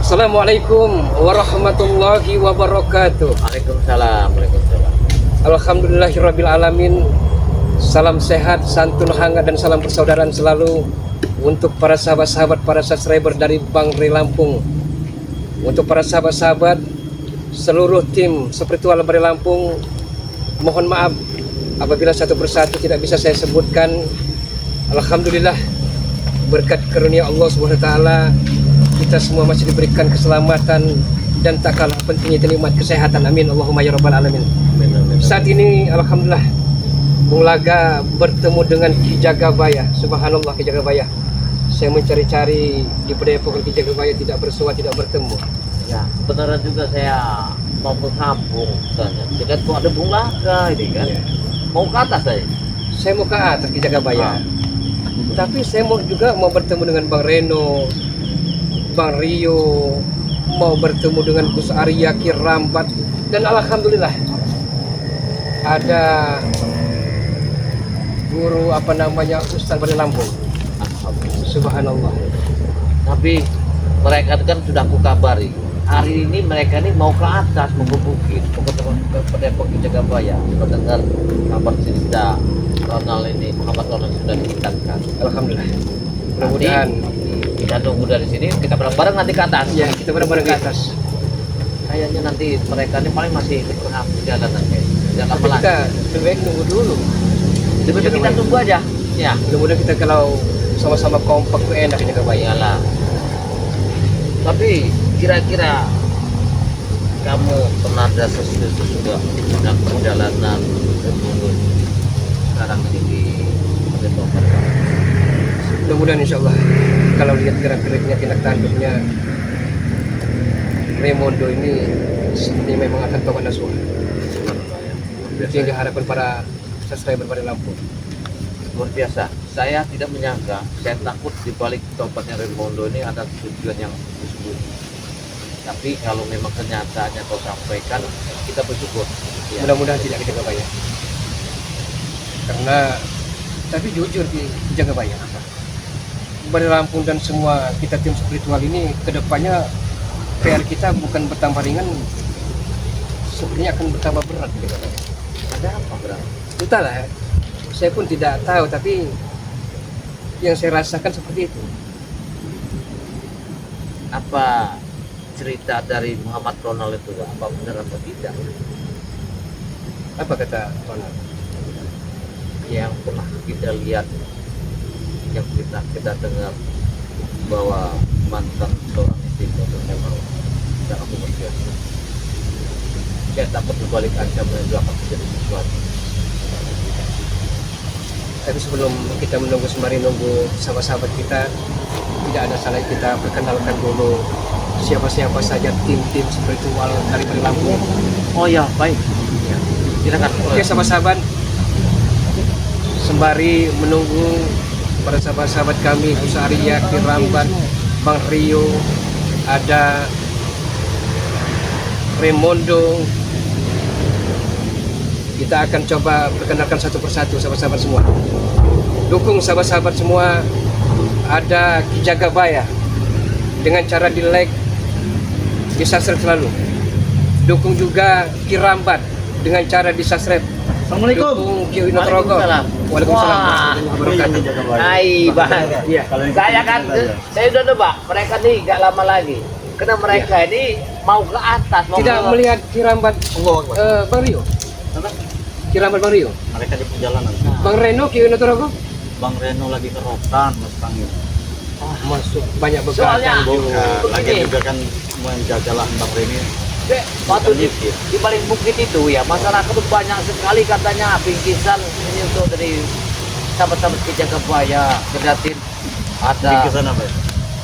Assalamualaikum warahmatullahi wabarakatuh. Waalaikumsalam. Alhamdulillahirabbil alamin. Salam sehat, santun hangat dan salam persaudaraan selalu untuk para sahabat-sahabat, para subscriber dari Bang Rey Lampung. Untuk para sahabat-sahabat seluruh tim spiritual Bang Rey Lampung, mohon maaf apabila satu persatu tidak bisa saya sebutkan. Alhamdulillah, berkat karunia Allah Subhanahu wa taala, kita semua masih diberikan keselamatan dan tak kalah pentingnya nikmat kesehatan. Amin Allahumma ya rabbal alamin. Saat ini alhamdulillah Bung Laga bertemu dengan Ki Jagabaya. Subhanallah, Ki Jagabaya. Saya mencari-cari di Padepokan Ki Jagabaya, tidak bersua, tidak bertemu. Ya, beneran juga saya mau ke kampung tanya. Saya tuh ada Bung Laga ini kan. Mau ke atas Saya mau ke atas Ki Jagabaya. Tapi saya juga mau bertemu dengan Bang Reno, Bang Rio, mau bertemu dengan Gus Arya, Ki Rambat, dan alhamdulillah ada guru Ustaz Bang Rey Lampung. Subhanallah. Tapi mereka kan sudah aku kabari. Hari ini mereka ini mau ke atas, mau ke bukit, mau ke Padepokan Ki Jagabaya. Mendengar kabar cerita Ronald ini, Muhammad Ronald sudah ditingkatkan. Alhamdulillah. Mudah-mudahan kita tunggu dari sini, kita bareng-bareng nanti ke atas. ya, kita bareng-bareng ke atas. Kayaknya nanti mereka ini paling masih berhak jalan nanti. Jangan Tapi lama kita lagi. lebih baik nunggu dulu. Jadi kita tunggu aja. Ya. Mudah-mudahan kita kalau sama-sama kompak tuh enak Ki Jagabaya. Iyalah. Tapi kira-kira kamu pernah ada sesuatu dalam perjalanan ke gunung sekarang ini di Padepokan? Mudah-mudahan insya Allah kalau lihat gerak-geriknya, tindak tanduknya Raymondo ini sepertinya memang akan tobat nasuha. Itu yang diharapkan para subscriber Bang Rey Lampung. Luar biasa. Saya tidak menyangka, saya takut di balik tobatnya Raymondo ini ada tujuan yang disebut. Tapi kalau memang kenyataannya kau sampaikan, kita bersyukur. Ya. Mudah-mudahan tidak Ki Jagabaya. Karena tapi jujur Ki Jagabaya, Bang Rey Lampung dan semua kita tim spiritual ini kedepannya PR kita bukan bertambah ringan, sebenarnya akan bertambah berat Ki Jagabaya. Ada apa berarti? Entahlah, saya pun tidak tahu, tapi yang saya rasakan seperti itu. Apa cerita dari Muhammad Ronald itu, apa benar atau tidak? Apa kata Ronald? Yang pernah kita lihat, yang kita dengar bahwa mantan seorang istri itu memang sangat luar biasa. Saya takut berbalik ancaman itu akan terjadi sesuatu. Tapi sebelum kita menunggu sembari nunggu sahabat-sahabat kita, tidak ada salah kita perkenalkan dulu siapa-siapa saja tim-tim spiritual dari Bang Rey Lampung. Oh ya, baik. Ya. Silakan. Oke sahabat-sahabat, sembari menunggu para sahabat-sahabat kami, Gus Arya, Ki Rambat, Bang Rio, ada Raymondo, kita akan coba perkenalkan satu persatu sahabat-sahabat semua. Dukung sahabat-sahabat semua. Ada Ki Jagabaya dengan cara di like, di subscribe selalu. Dukung juga Ki Rambat dengan cara di subscribe. Assalamualaikum. Dukung Ki Winotorogo. Waalaikumsalam warahmatullahi wabarakatuh. Hai bang, Iya. saya kan, saya udah nebak mereka nih gak lama lagi. Karena mereka ini mau ke atas, mau Tidak ke melihat Ki Rambat, Bang Rio. Ki Rambat Bang Rio. Mereka di perjalanan. Bang Reno, Ki Winotorogo. Bang Reno lagi ke rotan, Mas Tangil. Masuk banyak Soalnya- begadang. Lagi Begini. juga kan menjajalah Bang Reni. Dek, waktu di balik bukit itu ya masyarakat itu banyak sekali katanya bingkisan ini untuk dari sahabat-sahabat Ki Jagabaya kedatin ada Bingkisan apa ya?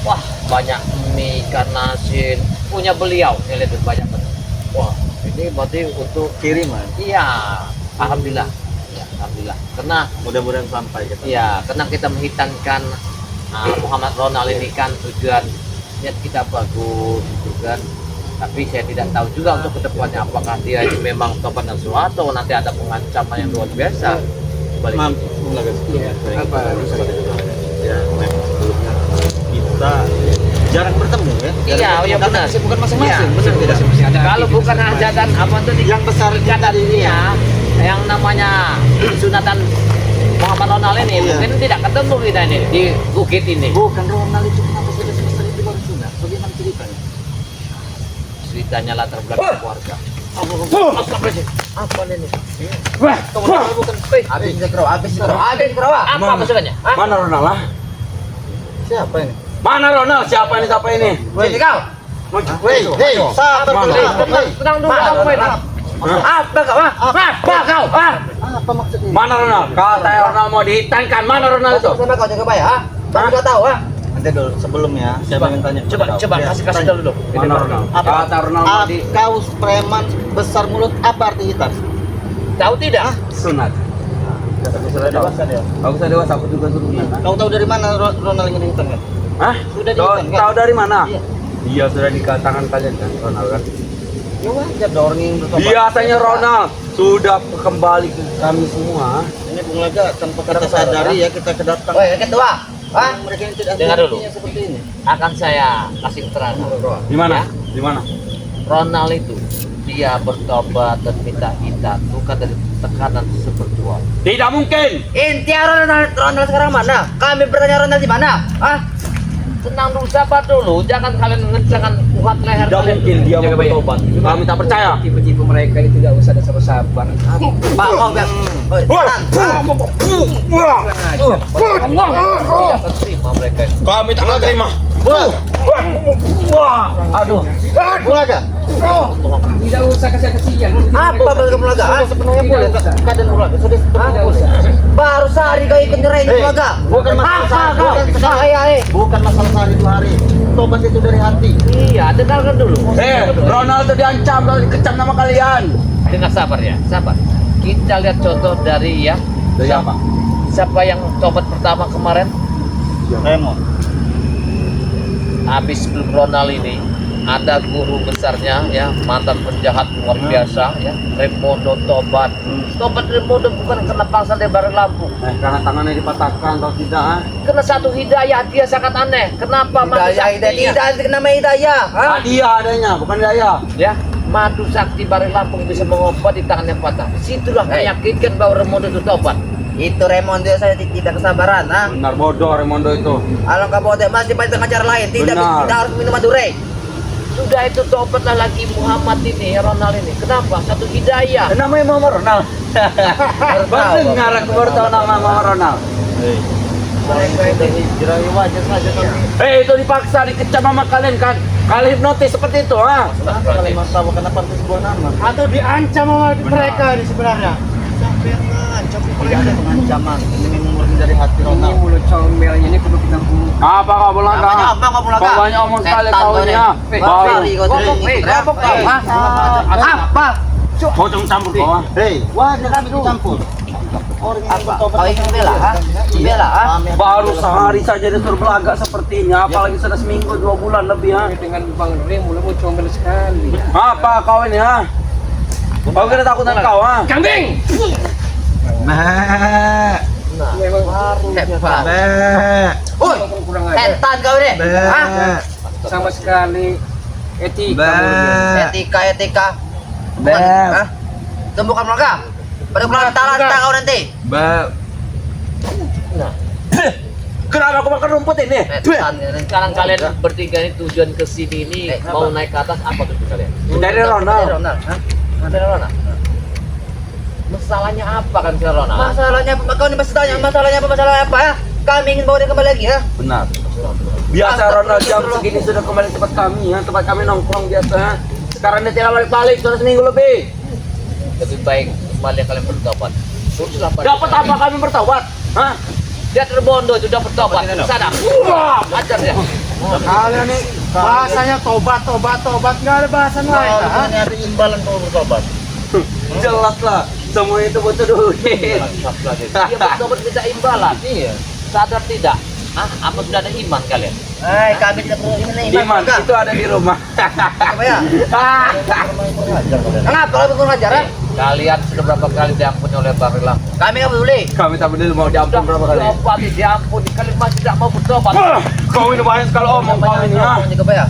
wah banyak mie ikan asin punya beliau saya lihat itu banyak banget. Wah ini berarti untuk Kiriman. iya alhamdulillah ya, alhamdulillah karena Mudah-mudahan sampai kita. ya karena kita menghitankan Muhammad Ronald ini kan tujuan niat kita bagus gitu kan. Tapi saya tidak tahu juga untuk kedepannya apakah dia ini memang topan dan sesuatu nanti ada pengancaman yang luar biasa. Balik Mam, Iya, apa? ya, memang sebelumnya kita jarang bertemu ya. Iya, iya benar. Bukan masing-masing, Iya, benar tidak? masing-masing ada Kalau aktivitas bukan masing-masing. hajatan apa tuh Yang besar hajatan ini ya, yang namanya sunatan Muhammad Ronald ini Iya. mungkin tidak ketemu kita ini di bukit ini. Bukan Ronald itu kenapa sudah semester itu baru sunat? Bagaimana ceritanya? Ceritanya latar belakang keluarga. Apa ini? Wah, Bukan. Habis kero. Apa maksudnya? Hah? Mana Ronald lah? Siapa ini? Mana Ronald? Siapa ini? Siapa ini? Sini kau. Hei, sabar Mana? dulu. Tenang dulu kamu ini. Apa kau? Apa kau? Apa maksudnya? Mana Ronald? Kata Ronald mau dihitankan. Mana Ronald itu? Sama kau jaga baik, ha? Baru kau tahu, ha? Nanti dulu sebelumnya saya Coba, ingin tanya. coba kasih dulu dong. Mana Ronald? Apa? Kata Ronald mau di Kau preman besar mulut, apa arti hitam? Tahu tidak? sunat. Sudah dewasa dia. Aku sudah dewasa, aku juga sunat. Kau tahu dari mana Ronald ingin dihitam kan? Hah? Sudah Tahu dihitam kan? tahu dari mana? Iya. Iya sudah di tangan kalian kan Ronald kan? Ya wajar ada orang yang bertobat. Biasanya Ronald sudah kembali ke kami semua. Ini Bung Laga tanpa kita sadari ya kita kedatangan. Woi, ketua. Hah? Mereka yang tidak Dengar dulu. hatinya seperti ini. Akan saya kasih keterangan. Di mana? Ya? Di mana? Ronald itu dia bertobat dan minta hitam bukan dari tekanan seperti uang. Tidak mungkin. Intinya Ronald sekarang mana? Kami bertanya Ronald di mana? Hah? Tenang dulu, sabar dulu. Jangan kalian jangan kuat leher Tidak kalian. mungkin dia mau Jaga baik. bertobat. Kami tak percaya. Tipe-tipe mereka ini tidak usah ada sabar-sabar. Pak, kau biar. Tidak terima mereka. Kami tak akan terima. Aduh. Bung Laga, Tidak usah kasihan. Apa bagi Bung Laga? sebenarnya boleh keadaan Bung Laga sudah Tidak usah. Baru sehari kau ikut nyerahin Hei, Bung Laga. bukan masalah Saya. bukan masalah sehari 2 hari. Tobat itu dari hati. Iya, dengarkan dulu. Ronald itu diancam, kalau dikecam nama kalian. Dengan sabar ya, sabar. Kita lihat contoh dari ya. Dari apa? Siapa yang tobat pertama kemarin? Remo. Habis sebelum Ronald ini ada guru besarnya ya, mantan penjahat luar biasa ya, Remondo tobat. Tobat Remondo bukan kena pangsa dari Bareng Lampung. Karena tangannya dipatahkan atau tidak? Kena satu hidayah, dia sangat aneh. Kenapa madu saktinya? Tidak namanya hidayah. Dia adanya, bukan daya. Ya, madu sakti Bareng Lampung bisa mengobati tangan yang patah. Situlah meyakinkan bahwa Remondo itu tobat. Itu Raymond saya tidak kesabaran, ha? Benar bodoh Raimondo itu. Alangkah bodoh masih banyak dengan cara lain. Tidak Benar. tidak harus minum madure. Sudah itu tobatlah lagi Muhammad ini, Ronald ini. Kenapa? Satu hidayah. Namanya Muhammad Ronald. Baru dengar aku baru tahu nama Muhammad Ronald. Mereka itu hijrah wajar saja kan. Itu dipaksa dikecam sama kalian kan? Kalian hipnotis seperti itu, ha? Kenapa kalian mau tahu kenapa harus sebuah nama? Atau diancam sama mereka ini sebenarnya. Siapa yang mengancam? Tidak ada pengancaman. Ini memang murni dari hati Ini Ronald. mulut comel ini perlu kita bunuh. Apa kau bilang? Namanya apa kau Bung Laga? Kau banyak omong sekali Setan kau kau ini, ini. ha? Baru kau Ngomong, Apa? Kau jangan campur kau, ha? Hei, wajar kami ikut campur. Orang yang bertobat Kau ingin bela, ha? Bela, ha? Baru sehari saja disuruh belagak seperti ini, apalagi sudah seminggu 2 bulan lebih, ha? Dengan Bang Rem mulutmu comel sekali. Apa kau ini, ha? Kau kira takut dengan kau, ha? Kambing. Memang Hebat. Oi, kurang ajar. Setan kau ini. Ha? Sama sekali etika mulutnya. Etika. Bukan, ha? Tumbukan Bung Laga. Pada bulan talanta kau nanti. Kenapa aku makan rumput ini? Setan ini. sekarang kalian bertiga ini tujuan ke sini ini mau naik ke atas apa tujuan kalian? Dari Ronald. Ronald, ha? Dari Ronald. Masalahnya apa kan si Ronald? Masalahnya apa? Kau ini masih tanya masalahnya apa ya? Kami ingin bawa dia kembali lagi, ya? Benar. Biasa Ronald jam segini sudah kembali ke tempat kami, ya. Tempat kami nongkrong biasa. Sekarang dia tidak balik-balik, sudah seminggu lebih. Lebih baik kembali kalian bertobat. Teruslah Dapat apa kami bertobat? Hah? Dia terbondo itu dapat tobat. Sadar. Wah, ajar dia. Kalian nih bahasanya tobat nggak ada bahasan lain. Nah, ha? ini ada imbalan kalau bertobat. Jelas lah, semua itu butuh duit. Dia bertobat minta imbalan. Iya. Sadar tidak? Apa sudah ada iman kalian? Kami tidak perlu ini Iman, itu ada di rumah. Apa ya? Kenapa kalau betul ngajar, ha? Kalian sudah berapa kali diampuni oleh Bang Lampung? Kami nggak peduli. Kami tak peduli mau diampun berapa kali. Diampuni, kalian masih tidak mau bertobat. Kau ini banyak sekali omong kau ini ya. Juga ya.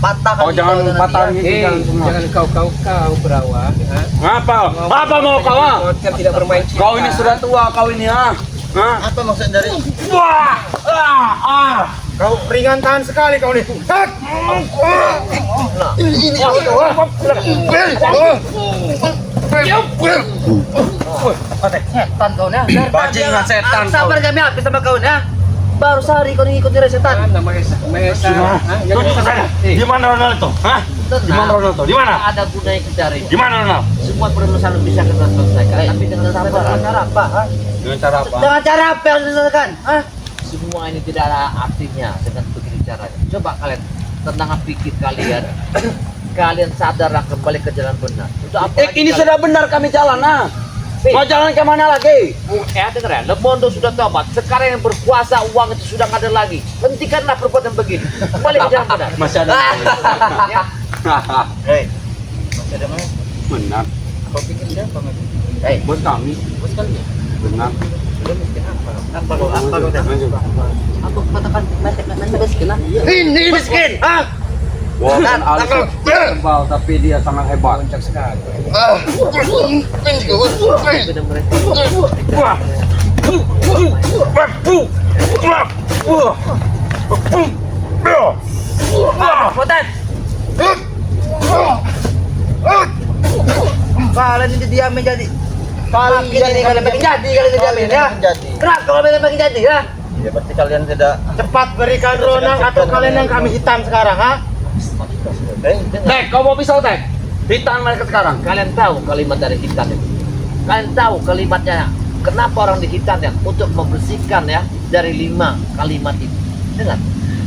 Patah. Kau jangan patahin Jangan semua. kau berawak. Apa mau kau? Hotel tidak bermain cinta. Kau ini sudah tua kau ini ya. Apa maksud dari? Kau ringan tahan sekali kau nih. Setan kau nih. Bajingan setan kau. Sabar kami habis sama kau nih. Baru sehari kau ngikutin setan. Mana Maesa? Di mana Ronaldo? Hah? Di mana Ronaldo? Di mana? Ada gunanya kita hari ini. Di mana Ronaldo? Semua permasalahan bisa kita selesaikan, tapi dengan sabar. Dengan cara apa? Ha? Dengan cara apa? Dengan cara apa yang diselesaikan? Hah? Semua ini tidak ada artinya dengan begini caranya. Coba kalian tenangkan pikir kalian. Kalian sadarlah kembali ke jalan benar. Untuk apa? Ini sudah benar kami jalan nah. Mau jalan ke mana lagi? Dengar ya, Lemondo sudah tobat. Sekarang yang berkuasa uang itu sudah nggak ada lagi. Hentikanlah perbuatan begini. Kembali ke jalan benar. Masih ada. Ya. Hei. Masih ada mana? Benar. Kau pikir siapa mas? Hei. Bos kami. Bos kalian. Benar. Apa kau Aku katakan nanti miskin ah. Ini miskin. Hah? Walaupun alis tebal tapi dia sangat hebat. Puncak sekali. Wah. Poten. Kalian ini diamin jadi. Kalian ini kalian makin jadi kalian diamin ya. Kenapa kalian makin jadi ya? Ya berarti kalian tidak Cepat berikan Ronang atau kalian yang kami hitam sekarang, ha? Tek, kau mau pisau Tek? Hitam mereka sekarang. Kalian tahu kalimat dari hitam itu? Kalian tahu kalimatnya? Kenapa orang dihitam ya? Untuk membersihkan ya dari 5 kalimat itu. Dengar.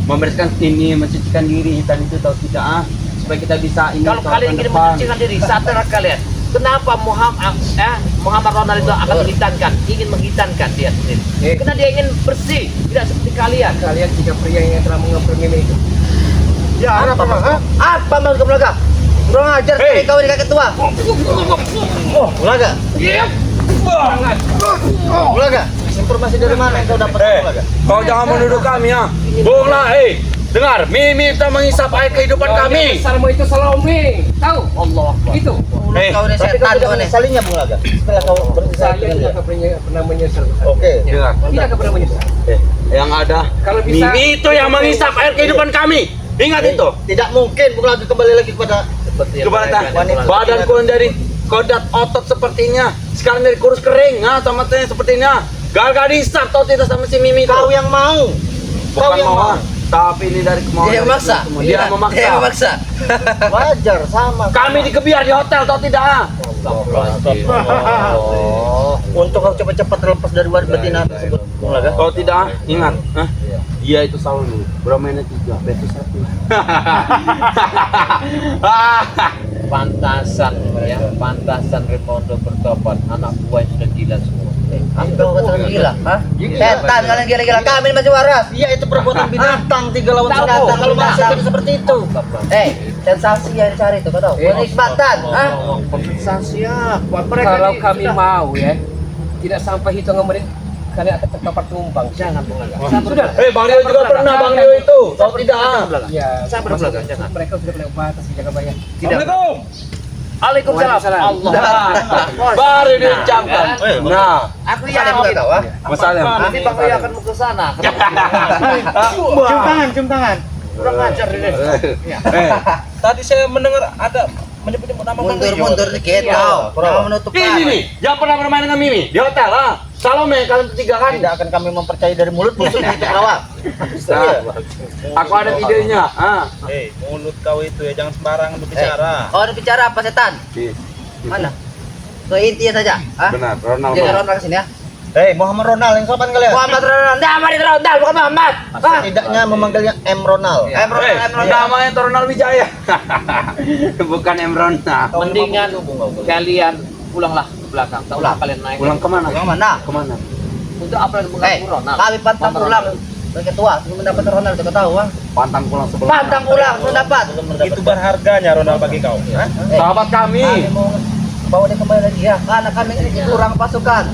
Membersihkan ini, mensucikan diri hitam itu tahu tidak ah? Supaya kita bisa ini. Kalau kalian ingin mensucikan diri, sadarlah kalian. Kenapa Muhammad Ronald itu akan dihitankan, ingin menghitankan dia sendiri? Karena dia ingin bersih, tidak seperti kalian. Kalian tiga pria yang telah mengempermimi itu. Ya, apa Bang? Ha? Apa maksud kamu laga? Kurang ajar sekali kau ini kakek tua. Oh, Ulaga. Ulaga. Informasi dari mana yang kau dapat Ulaga? Kau jangan menuduh kami ya. Bohonglah, dengar, Mimi kita mengisap air kehidupan kami. Besarmu itu Salome. Tahu? Allah Akbar. Itu. Mulut kau ini setan kau ini. salinya Bung Laga. Setelah kau Saya berpisah dengan dia. tidak pernah menyesal. Oke. Dengar. Tidak pernah menyesal. Yang ada Kalau bisa- Mimi itu yang mengisap air kehidupan kami. Ingat itu. Tidak mungkin Bung Laga kembali lagi kepada Seperti yang Kepada mereka- badanku yang dari kodat otot sepertinya sekarang dari kurus kering sama sepertinya gagal disap tau tidak sama si Mimi kau tuh. yang mau. Kau Bukan yang mau mau. tapi ini dari kemauan Dia yang dari memaksa. semua. Dia yang memaksa Dia yang memaksa. Wajar sama. kami dikebiar di hotel tau tidak Oh. Untuk kau cepat-cepat terlepas dari betina tersebut Bung Laga. tau tidak ingat dia itu selalu bermainnya 3 versus 1 Pantasan Rimondo bertobat, anak buah yang sudah gila semua. Kau katakan gila, ha? Setan kalian gila-gila. Kami masih waras. Iya itu perbuatan binatang 3 lawan Tahu, 1. Kalau binatang. masih seperti itu. Sensasi yang dicari itu, kau tahu? Kenikmatan, ha? Kompensasi ya. Kalau kami mau ya, tidak sampai hitungan menit kalian akan terpapar tumbang. Jangan Bung Laga. Sudah. Bang Rio juga pernah Bang Rio itu tau tidak Ya, Sabar, Bung Laga, jangan. mereka sudah punya batas jaga bayar. Assalamualaikum Waalaikumsalam. Waalaikumsalam. Allah. baru diucapkan nah Aku Ada yakin. pula kau, ha? masalah Nanti Bang Rio akan mau ke sana. Cium tangan. Kurang ajar ini. Tadi saya mendengar ada menyebut nama Bang Rio. Mundur dikit, kau. Jangan menutup ini nih yang pernah bermain dengan Mimi di hotel Salome kalian bertiga kan Tidak akan kami mempercayai dari mulutmu itu Karawang. aku ada idenya Hei, mulut kau itu ya jangan sembarangan berbicara. Kau ada bicara apa setan? Mana? Ke intinya saja, ha? benar Ronaldo Jangan Ronald kesini, ya? Hei, Muhammad Ronald yang sopan kalian. Muhammad Ronald, Ronald, bukan Muhammad. Ha? Tidaknya memanggilnya M Ronald. namanya Ronald Wijaya bukan Emron Mendingan kalian pulanglah ke belakang. Tak usah kalian naik. pulang kemana Yang mana? kemana Untuk apa yang mengganggu Ronald? Kami pantang pulang. Sebagai tua, sebelum mendapat Ronald, kau tahu, ha? pantang pulang sebelum Pantang pulang, belum dapat. Itu berharganya Ronald bagi kau. Hah? sahabat kami Kami mau bawa dia kembali lagi ya. Karena kami ini kurang pasukan.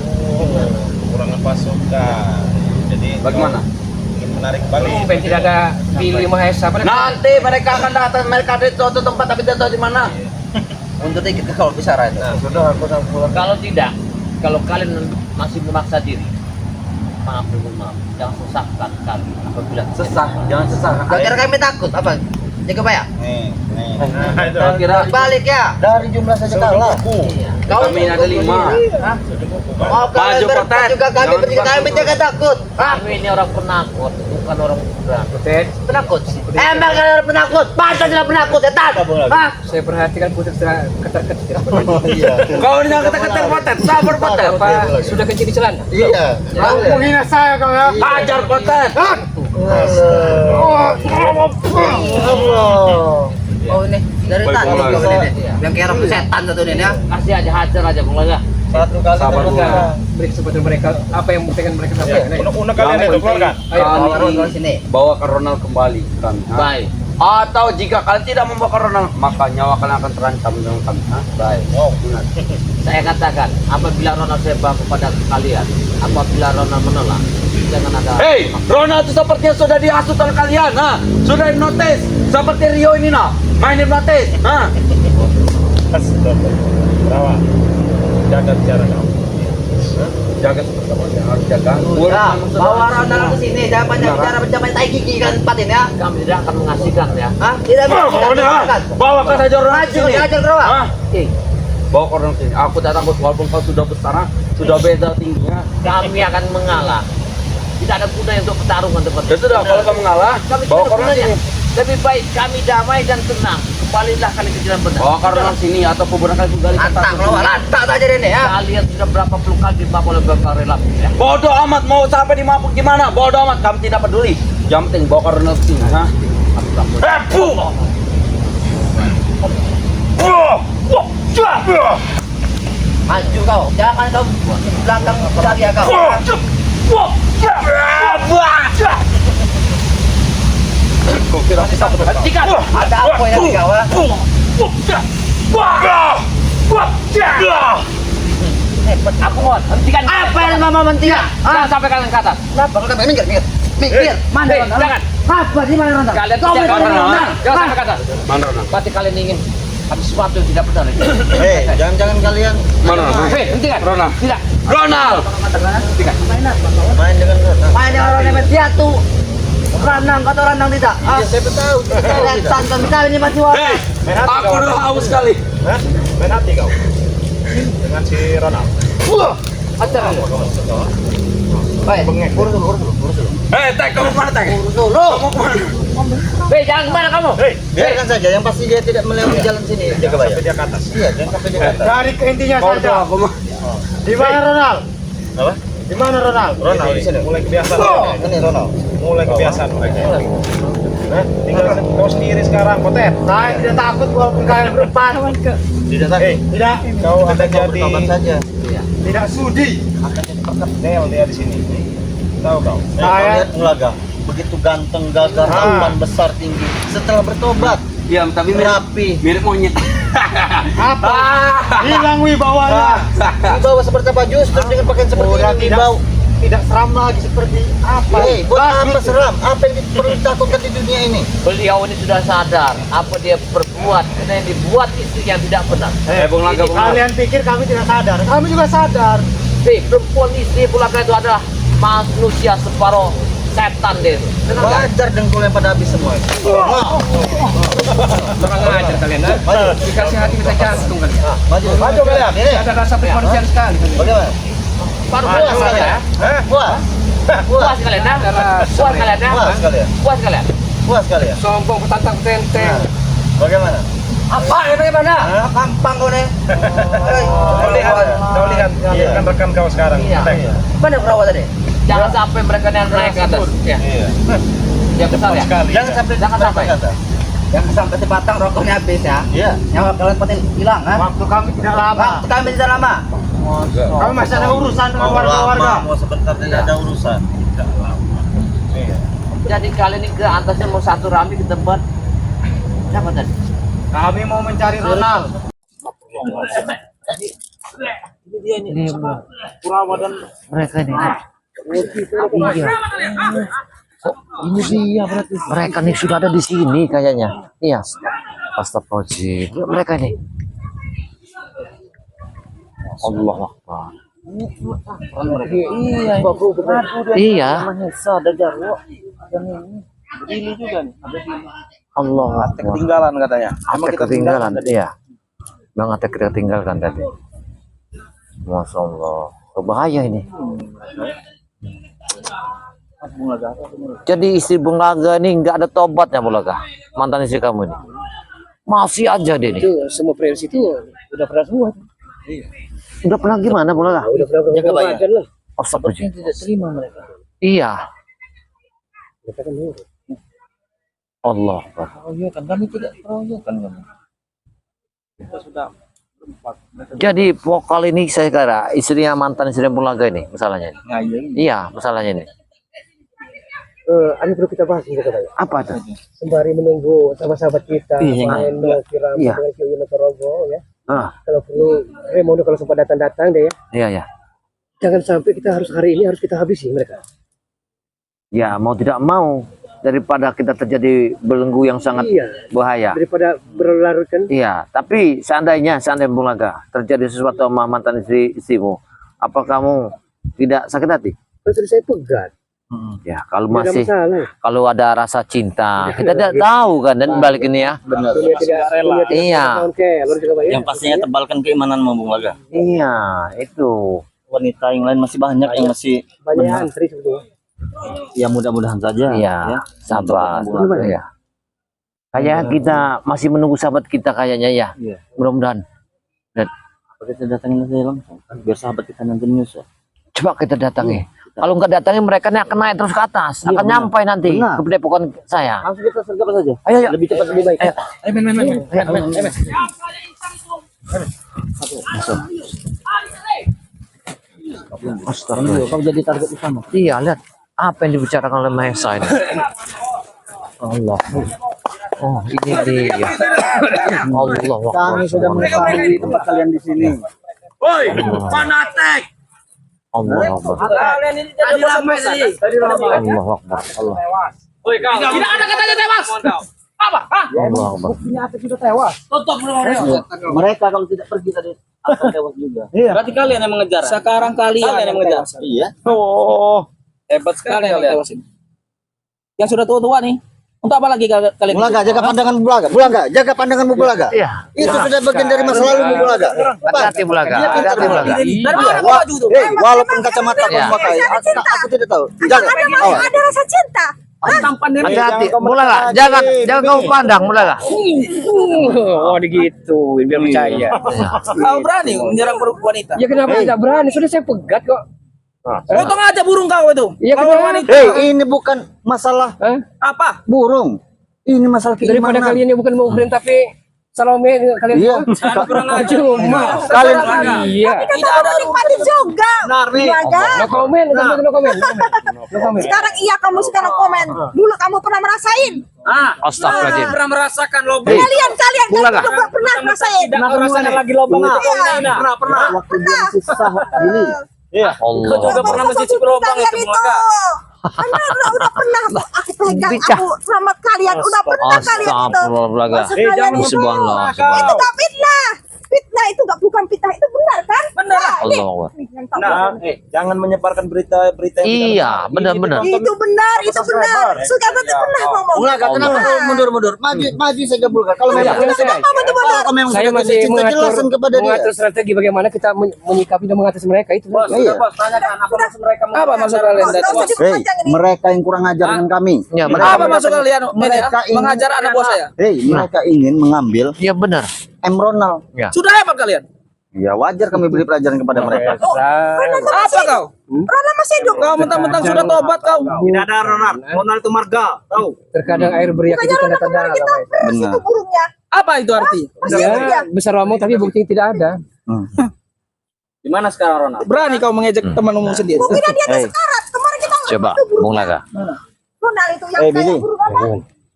Kekurangan pasukan. Jadi Bagaimana? ingin menarik balik. Supaya tidak ada pilih Mahesa pada Nanti mereka akan datang, mereka ada di suatu tempat tapi tidak tahu di mana. Untuk ikut ke kalau bicara itu. Nah, sudah aku udah pulang. Kalau tidak, kalau kalian masih memaksa diri, maaf, jangan sesatkan kami apabila Sesak, jangan sesak. Kira kami takut apa? Jaga bayar. Nih. Nah, Itu. kira Balik ya. Dari jumlah saja kalah. Kau kami ada 5. Hah? Oh, Maju, kalian berempat Potet. juga kami Jangan bertiga kami takut. jaga takut. Hah? kami ini orang penakut, bukan orang berani. Putet. Penakut. Emang kalian orang penakut. Masa tidak penakut, setan? Hah? Saya perhatikan Putet sudah ketar-ketir. Kau ini jangan kata-kata Potet, sabar Potet. Apa sudah kencing di celana? Iya. Kau menghina saya kau ya. Hajar Potet. Oh ini dari Baik, tadi baik. kau ini. Yang kira setan satu ini ya. Kasih aja hajar aja Bung Laga. Satu kali Sabar, terus. Bung. Beri kesempatan mereka apa yang pengen mereka sampaikan. Ayo. Unek-unek kalian Yang itu keluarkan. penting Ayo, Bawa kami Ronald sini. bawa ke Ronald kembali kami. ha? Baik. Atau jika kalian tidak membawa ke Ronald, maka nyawa kalian akan terancam dengan kami. ha? Baik. Ingat. Saya katakan, apabila Ronald saya bawa kepada kalian, apabila Ronald menolak, jangan ada. Hei, Ronald itu sepertinya sudah dihasut oleh kalian, sudah hipnotis, seperti Rio ini main hipnotis, Rawa. Jaga bicara kau. Jaga seperti apa? Harus jaga. Nah, bawa Ronald ke sini. Jangan banyak bicara macam tai gigi kan tempat ini ya. Kami tidak akan mengasihkan ya. Hah? Tidak bisa. Bawa ke saja Ronald Maju, sini. diajar Rawa. Hah? Bawa ke Ronald sini. Aku tak takut walaupun kau sudah besar, sudah beda tingginya. Kami akan mengalah. Tidak ada gunanya untuk pertarungan tempat Ya sudah, kalau kamu ngalah, kami bawa tidak ke Ronald gunanya. sini. Lebih baik kami damai dan tenang. Kembalilah kalian ke jalan benar. Bawa ke Ronald sini atau kuburan kalian gali Lantak Rawa, lantak saja ini ya. Kalian sudah berapa puluh kali dimabuk oleh Bapak Relatif ya. Bodoh amat, mau sampai dimabuk gimana? Bodoh amat, kami tidak peduli. Yang penting bawa ke Ronald sini, ha? Maju kau. Jangan kau belakang lagi ya kau. Hentikan. Ada apa yang kau? Aku mohon, hentikan. Apa yang mama mentia? Jangan sampai kalian ke atas. Kenapa? Minggir, minggir. Minggir. Mana Hei, Ronald? jangan. Apa di mana Ronald? Kalian Kau tidak berani akan Ronald? Jangan sampai ke atas. Mana Ronald? Berarti kalian ingin ada sesuatu yang tidak benar. Hei, jangan-jangan kalian Mana Ronald? Hei, hentikan. Ronald. Tidak. Ronald! main dengan Ronald. Main dengan Ronald dia tuh. Ranang kata Ranang tidak. Ah, Ya, saya tahu. setan kami kali ini masih wajib. Hei, aku udah haus sekali. Hah? Main hati kau. Dengan si Ronald. Hajar. Baik, urus dulu. Hei, Tek, kamu kemana, Tek? Urus dulu. Kamu kemana? Hei, jangan kemana kamu? Hei, Biarkan saja, yang pasti dia tidak melewati jalan sini. Jaga bayar. sampai dia ke atas. Iya, jangan sampai dia ke atas. Dari ke intinya Bodoh saja. aku mah. Di mana Ronald? Apa? Di mana Ronald? Ronald di sini. Mulai kebiasaan. Ini Ronald. Mulai kebiasaan mereka. Hah? Tinggal kau sendiri sekarang, Potet. Saya tidak takut walaupun kalian berempat. Tidak takut. Hei, Tidak, kau akan jadi Bertobat saja. tidak sudi. Nel dia di sini. Tahu kau? Kau lihat Ulaga, begitu ganteng, gagah, tampan, besar, tinggi. Setelah bertobat, Iya, tapi rapi. mirip monyet. Apa? Hilang wibawanya. Wibawa seperti apa? Justru dengan pakaian seperti Udah ini, tidak wibawa. tidak seram lagi seperti apa? Hei, buat apa seram? Apa yang perlu ditakutkan di dunia ini? Beliau ini sudah sadar apa dia berbuat karena yang dibuat istri yang tidak benar. Bung Laga, Bung Laga. Kalian pikir kami tidak sadar? Kami juga sadar. Hei, perempuan istri Pulaka itu adalah manusia separuh setan dia itu. Benar nggak? Wajar dengkul yang pada habis semua. Kurang ajar kalian. Ha? Dikasih hati kita jantung kalian. Maju kalian. Ini. Ada rasa kemanusiaan sekali. Bagaimana? Baru Puas puas kalian. kalian? Hah? Puas. Puas kalian, nah? Puas kalian, nah? Puas kalian. Puas kalian. Puas kalian. Sombong petantang tenteng. Nah, bagaimana? Apa ya bagaimana? Gampang kau nih. Kau lihat rekan-rekan kau sekarang. Iya. Potet. Mana Rawa tadi? Jangan sampai mereka yang naik ke atas. Ya. Iya. Yang besar ya. Sekali. Jangan sampai Jangan sampai. kata. Yang sampai sebatang rokoknya habis ya. Iya. Yang kalian penting hilang kan? Waktu kami tidak lama. Waktu kami tidak lama. Kami masih ada urusan dengan Mau warga-warga. lama, mau sebentar tidak ada urusan. Iya. Jadi kalian ini ke atasnya mau satu rami ke tempat. Apa tadi? Kami mau mencari Ronald. Ini dia ini sama Kurawa dan Mereka ini. Iya. ini dia berarti. Mereka nih sudah ada di sini kayaknya. Iya. Astagfirullahaladzim. Ya, mereka nih. Allah Akbar. Iya. Iya. Mahesa ada Jarwo. Dan ini juga nih. Ada di Allah Akbar. ketinggalan katanya. Atek ketinggalan. Iya. Bang Atek ketinggalan tadi. Masya Allah. Berbahaya ini. Jadi istri Bung Laga ini nggak ada tobatnya Bung Laga. Mantan istri kamu ini. Masih aja dia nih. Itu semua proses itu udah pernah semua. Udah pernah gimana Bung Laga? Udah pernah pengobatan lah. Astagfirullahaladzim. Tidak terima mereka. Iya. Mereka kan nurut. Allah Akbar. Keroyokan kami tidak keroyokan kami. Kita sudah berempat. Jadi vokal ini saya kira istrinya mantan istri Bung Laga ini masalahnya. Ngayi. Iya, masalahnya ini. Ada perlu kita bahas ini katanya. Apa tuh? Sembari menunggu sahabat-sahabat kita, Iya, Pak Endo, Kiram, iya. dengan Kiyo Notorogo ya. Ah, Kalau perlu Remono kalau sempat datang-datang deh ya. iya ya. Jangan sampai kita harus hari ini harus kita habisi mereka. Ya, mau tidak mau daripada kita terjadi belenggu yang sangat Iya. bahaya. Daripada berlarut kan. Iya, tapi seandainya Bung Laga terjadi sesuatu sama mantan istrimu, apa kamu tidak sakit hati? Kan sudah saya pegat. Ya, kalau Tidak ada masih masalah. kalau ada rasa cinta, kita tidak tahu kan dan balik ini ya. Benar. Dunia tidak rela. Iya. Yang pastinya tebalkan keimananmu Bung Laga. Iya, itu. Wanita yang lain masih banyak yang masih Banyak antri sebetulnya. ya mudah-mudahan saja. Iya, ya. sabar. Untuk Iya. Kayak kita masih menunggu sahabat kita kayaknya ya. Iya. Mudah-mudahan. Apa kita datangin saja langsung biar sahabat kita nanti nyusul. Coba kita datangi. Kalau nggak datangi mereka ini akan naik terus ke atas, akan nyampai nanti Benar. ke Padepokan saya. Langsung kita sergap saja. Ayo, ayo. Lebih cepat lebih baik. Ayo. Astaga. Kau jadi target utama. Iya, lihat apa yang dibicarakan oleh Mahesa ini. Allah. Oh, ini dia. Allah. Kami sudah mengetahui tempat kalian di sini. Woi, fanatik. Allah Akbar. Kalian ini jadi lama sih. Tadi lama. Allah Akbar. Allah. Woi, kau. Tidak ada katanya tewas. Apa? Hah? Allah Akbar. Ini apa sudah tewas? Tutup belum. Mereka kalau tidak pergi tadi akan tewas juga. Berarti kalian yang mengejar. Sekarang kalian yang mengejar. Iya. Oh, hebat sekali kalian. Yang sudah tua-tua nih. Untuk apa lagi kalian? Bulaga, jaga pandangan Bulaga. Bulaga, jaga pandanganmu Bulaga. Iya. Itu sudah bagian dari masa lalu Bulaga. Hati-hati Bulaga. Hati-hati Bulaga. Dari mana kau baju tuh? Walaupun kacamata kau Iya. pakai, aku tidak tahu. Jaga. Awas. Ada rasa cinta. Tampan dari Hati-hati. Bulaga, jangan kau pandang Bulaga. Oh, gitu. Biar percaya. kau berani menyerang wanita. Ya kenapa tidak berani? Sudah saya pegat kok. Potong aja burung kau itu. Iya Kau kenapa? wanita. Hei, ini bukan masalah Hah? Apa? burung. Ini masalah Daripada keimanan. kalian ini bukan mau brand tapi Salome kalian Iya. Kurang aja. cuma Kalian iya. Kita mau nikmati juga. Bulaga. No comment, no comment. No comment. Sekarang iya kamu sekarang komen. Dulu kamu pernah merasain. Astagfirullahaladzim. Pernah merasakan lobang. Kalian Bulaga. kan juga pernah merasain. Tidak merasakan lagi lobang. Iya. Pernah. waktu dia susah ini. Allah. Juga pernah mencicipi lobang itu Bulaga. Udah pernah aku pegang Bicara. aku sama kalian udah pernah kalian itu. Astagfirullah Bulaga. Maksud kalian itu. Subhanallah. Itu gak fitnah. Fitnah itu gak bukan fitnah itu benar kan? Benar. Allah Akbar. Jangan menyebarkan berita-berita Iya, benar-benar. Itu benar, itu benar. Sudah berarti pernah ngomong. Bulaga, kenapa kau mundur-mundur? Maju saja Bulaga. Kalau memang kalau memang Saya sudah masih cinta, jelasin kepada dia. mengatur strategi bagaimana kita menyikapi dan mengatasi mereka itu. Iya. Tanyakan apa maksud mereka? Apa maksud kalian datang? Hei, mereka yang kurang ajar dengan kami. Ya, Apa maksud kalian? Mereka ingin- Mengajar anak buah saya. Hei, mereka ingin mengambil Iya benar. Emerald. Sudah hebat kalian. Ya wajar kami beri pelajaran kepada mereka. Apa kau? Rona masih hidup. Kau mentang-mentang sudah tobat kau. Tidak ada Ronald. Ronald itu marga. Tahu? Terkadang air beriak itu tanda-tanda Kita beres itu burungnya. Apa itu arti? ya besar ngomong tapi bukti tidak ada. Di mana sekarang Ronald? Berani kau mengejek teman umum sendiri. Mungkin dia Hei, sekarat. Kemarin kita Coba Bung Laga. Ronald itu yang Billy. kayak burung apa?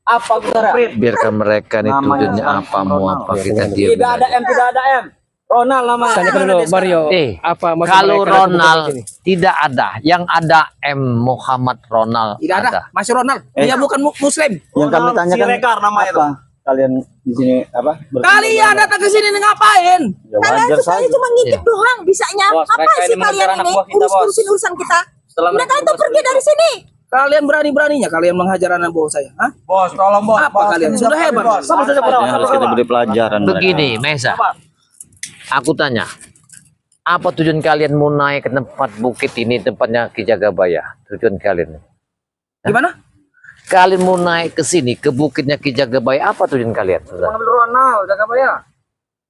Apa saudara? Biarkan mereka ini tujuannya apa mau apa kita diam. Tidak ada M, tidak ada M. Ronald namanya. Tanyakan dulu Mario. Apa maksud Kalau mereka datang Ronald ke sini? tidak ada, yang ada M Muhammad Ronald Tidak ada. Masih Ronald. Dia bukan Muslim. Yang kami tanyakan Siregar namanya apa? Kalian di sini apa? Kalian datang ke sini ngapain? Ya Kalian wajar tuh saya saja. cuma ngintip doang bisanya. Bos, Apa mereka sih ini kalian mengejar anak ini? buah kita, Bos. Urusin urusan kita. Setelah Udah kalian tuh pergi dari sini. Kalian berani-beraninya kalian menghajar anak buah saya. Hah? Bos, tolong bos. Apa kalian? Sudah hebat. Sama saja Ini harus kita beri pelajaran mereka. Begini, Mesa. Aku tanya, apa tujuan kalian mau naik ke tempat bukit ini, tempatnya Ki Jagabaya? Tujuan kalian? Gimana? Kalian mau naik ke sini, ke bukitnya Ki Jagabaya, apa tujuan kalian? Saudara? Mengambil Ronald, Jagabaya.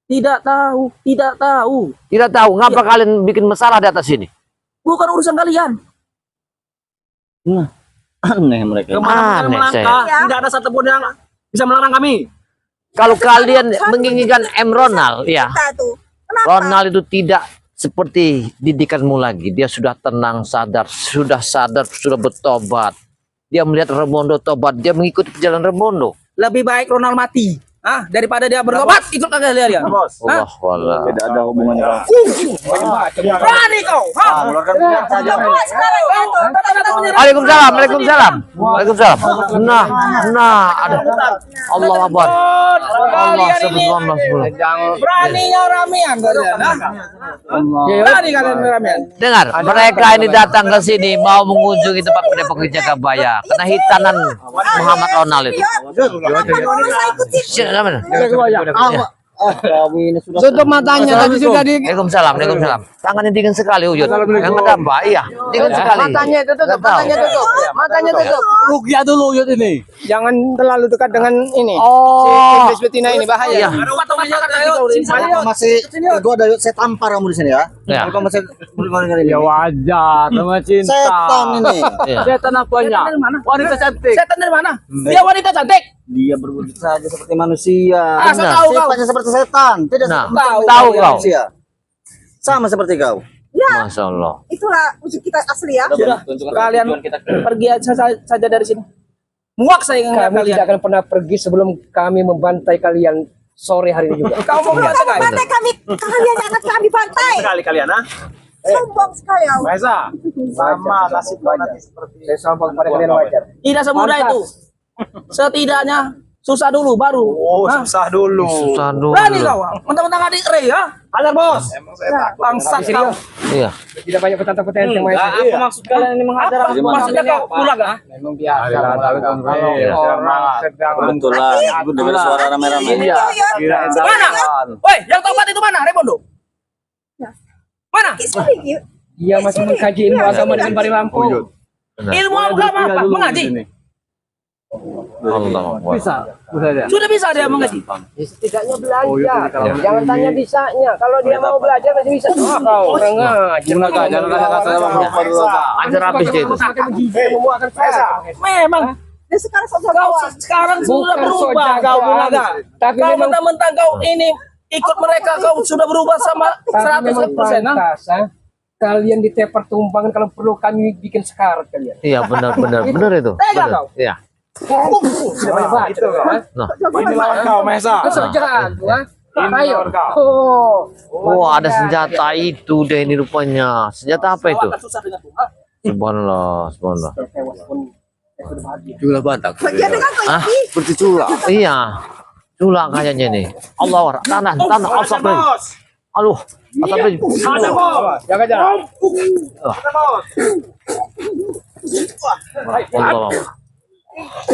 Tidak tahu, tidak tahu. Tidak tahu, ngapa kalian bikin masalah di atas sini? Bukan urusan kalian. Aneh mereka. Kemana Aneh melangkah? saya. Tidak ada satupun yang bisa melarang kami. Kalau kalian menginginkan M Ronald, ya, Kita tuh. Kenapa? Ronald itu tidak seperti didikanmu lagi. Dia sudah tenang, sadar, sudah bertobat. Dia melihat Remondo tobat, dia mengikuti perjalanan Remondo. Lebih baik Ronald mati. Daripada dia bertobat, ikut kalian. Bos. Allah Allah. Tidak ada hubungannya. Berani kau. Keluarkan senjata saja. Waalaikumsalam, waalaikumsalam, waalaikumsalam. Nah, ada Allah Akbar. Allah subhanallah. Beraninya ramean kalian. Berani kalian ramean. Dengar, mereka ini datang ke sini mau mengunjungi tempat Padepokan Ki Jagabaya karena hitanan Muhammad Ronald itu. Siapa? Tutup matanya tadi sudah di Waalaikumsalam, waalaikumsalam. Tangannya dingin sekali, Uyut. Yang ada Mbak, iya, dingin sekali. matanya itu tutup, Nggak tahu. matanya tutup. Matanya tutup. Rugia dulu Yud ini. Jangan terlalu dekat dengan ini. Oh, Si betina ini bahaya. iya. Masih gua ada saya tampar kamu di sini ya. Ya. Kau masih dengan ini. Ya wajar, sama cinta. Setan ini. Iya. Setan apanya? Setan dari mana? Wanita cantik. Setan dari mana? Dia wanita cantik. Dia berwujud saja seperti manusia. Asal tahu kau. Sifatnya seperti setan. Tidak Nah, seperti tahu kau. manusia. Sama seperti kau. Masya Allah. Itulah wujud kita asli ya. Sudah, kalian pergi saja dari sini. Muak saya ngeliat Kami kalian. tidak akan pernah pergi sebelum kami membantai kalian sore hari ini juga. Kau mau kemana kalian? Pantai kami, kalian jangan kami pantai. Sekali kalian, ha? Sombong sekali kau. Maesa. Sama nasib kau nanti seperti Saya sombong pada kalian wajar. Tidak semudah itu. Setidaknya susah dulu baru. Oh, Hah? susah dulu. Susah dulu. Berani kau. Mentang-mentang adik Rey ya. Hajar bos. Bangsat kau. Iya. Tidak banyak petantang-petantang yang main. Apa maksud kalian ini mengajar anak buah? Maksudnya kau ulaga? Memang biasa. Kalau Orang sedang Kebetulan aku dengar suara rame-rame. Iya. Mana? Woi, yang tobat itu mana? Remondo. Mana? dia masih mengkaji ilmu agama dengan Bari Lampung. Ilmu agama apa? Mengaji. Allah Akbar. Sudah bisa dia mengaji. Setidaknya belajar. Jangan tanya bisanya. Kalau dia mau belajar masih bisa. Orang ngajar. jangan kata saya lupa dulu. Ajar habis dia itu. Memuakan saya. Memang. Dan sekarang sosok Kau kawan. sekarang sudah Bukan berubah sojagoan. kau Bulaga. Tapi Kau memang- mentang-mentang kau ini ikut mereka kau sudah berubah sama Tapi memang 100%. pantas, kalian ditepar tumpangan kalau perlu kami bikin sekarat kalian. Iya, benar itu. Tega Benar. kau. Iya. Sudah banyak baca. Itu kau. Nah. Ini lawan kau, Maesa. Keserjaan, Ini ayo. lawan kau. Oh, ada senjata itu deh ini rupanya. Senjata apa itu? Akan susah dengan Tuhan. Subhanallah, subhanallah. Bagian dengan kau Ah, ini. Seperti cula. iya. Cula kayaknya nih. Allah, tanah, asap nih. Aduh, asap nih. Ada bos. Jangan. Ada bos. Allah.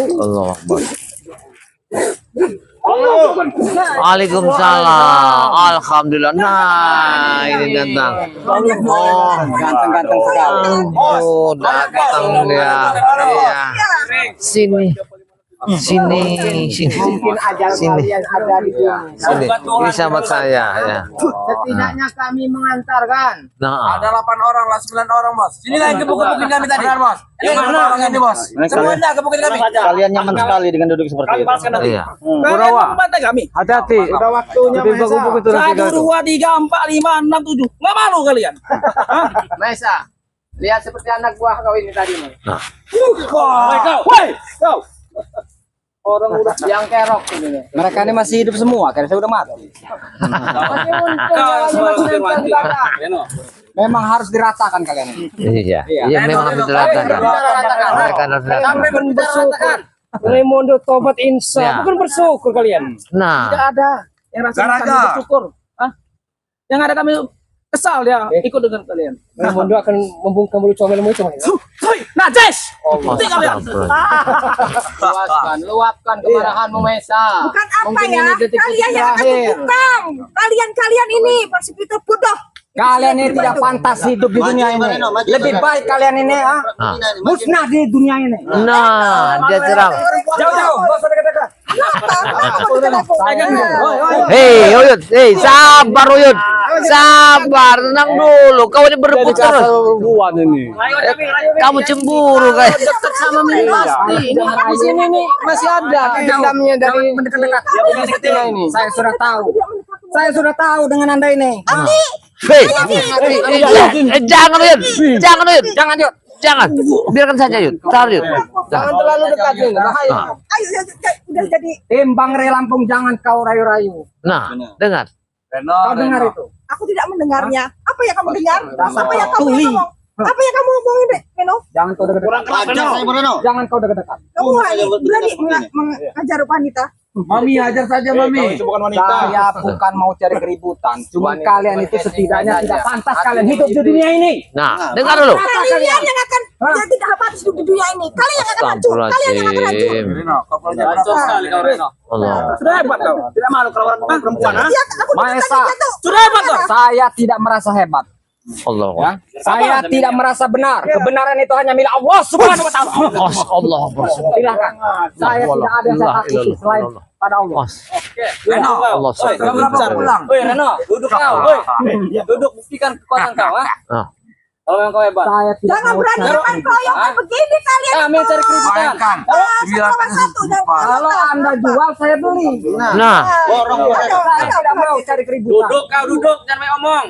Allah Akbar. Waalaikumsalam. Alhamdulillah. Nah, ini datang. Oh, Ganteng-ganteng sekali. oh, datang dia. Iya. Sini. Sini. Mungkin ajar Sini. kalian ada di sini. Sini. Ini sahabat saya ya. Setidaknya kami mengantarkan. Nah, 8 orang lah, 9 orang, Bos. Sini lah yang gebukin kami tadi. Benar, Bos. Yang mana orang ini, Bos? Semuanya gebukin kami. Kalian nyaman sekali dengan duduk seperti itu. iya. Kalian membantai kami. Hati-hati. Udah waktunya, Maesa. 1, 2, 3, 4, 5, 6, 7. Nggak malu kalian? Maesa, lihat seperti anak buah kau ini tadi nih. Woi, kau. Orang udah yang kerok ini. Mereka ini masih hidup semua, karena saya udah mati. Memang harus diratakan kalian ini. Iya, memang harus diratakan. Mereka harus diratakan. Sampai bersyukur. Raimundo tobat insya, bukan bersyukur kalian. Nah, Tidak ada yang rasanya kami bersyukur. Hah? Yang ada kami kesal ya ikut dengan kalian. Raimundo akan membungkam mulut comelmu itu. Najis. Allah kalian. Luapkan kemarahanmu Mesa. Bukan apa Mungkin ya, ini detik kalian yang akan terakhir. membungkam. Kalian ini masih Peter bodoh. Kalian ini tidak pantas hidup di dunia ini. Lebih baik kalian ini musnah di dunia ini. nah, dia serang. Jauh-jauh. Hei, Uyut, sabar Uyut, sabar, tenang dulu. Kau ini berebut terus. Kamu cemburu kayak. Dekat sama Mimi pasti. Ini di sini nih masih ada dendamnya dari mendekat-dekat. Ini saya sudah tahu. Saya sudah tahu dengan Anda ini. Hei, jangan Uyut, jangan Uyut, Jangan Yud. jangan. Biarkan saja Uyut, taruh Uyut. Jangan terlalu dekat ini. Bahaya. Ayo, udah jadi. Bang Re Lampung, jangan kau rayu-rayu. Nah, dengar. Kau dengar itu? Aku tidak mendengarnya. Apa yang kamu dengar? Dasar Apa yang kamu tuli. ngomong? Apa yang kamu ngomongin, Reno? Jangan kau dekat-dekat. Jangan kau dekat-dekat. Kamu berani mengajar wanita? Mami, hajar saja Mami. Saya bukan mau cari keributan. Cuma kalian itu setidaknya tidak pantas kalian hidup di dunia ini. Nah, dengar dulu. Kalian yang akan jadi tidak pantas hidup di dunia ini. Kalian yang akan hancur. Kalian yang akan hancur. Astagfirullahaladzim. Allah. Sudah hebat kau. Tidak malu kalau orang perempuan. Iya, aku Maesa. jatuh. Sudah hebat kau. Saya tidak merasa hebat. Allah. Ya. Saya tidak merasa benar. Kebenaran itu hanya milik Allah Subhanahu wa taala. Allah. Silakan. Saya tidak ada yang saya takuti selain pada Allah. Allah. pulang? Woi Reno, duduk kau. Woi. Duduk buktikan kekuatan kau, ha? Ah. Kalau yang kau hebat. Saya tidak Jangan berani main keroyokan begini kalian. Kami cari keributan. Mainkan. Kalau Anda jual, saya beli. Nah, Saya tidak mau cari keributan. Kau duduk, jangan main omong.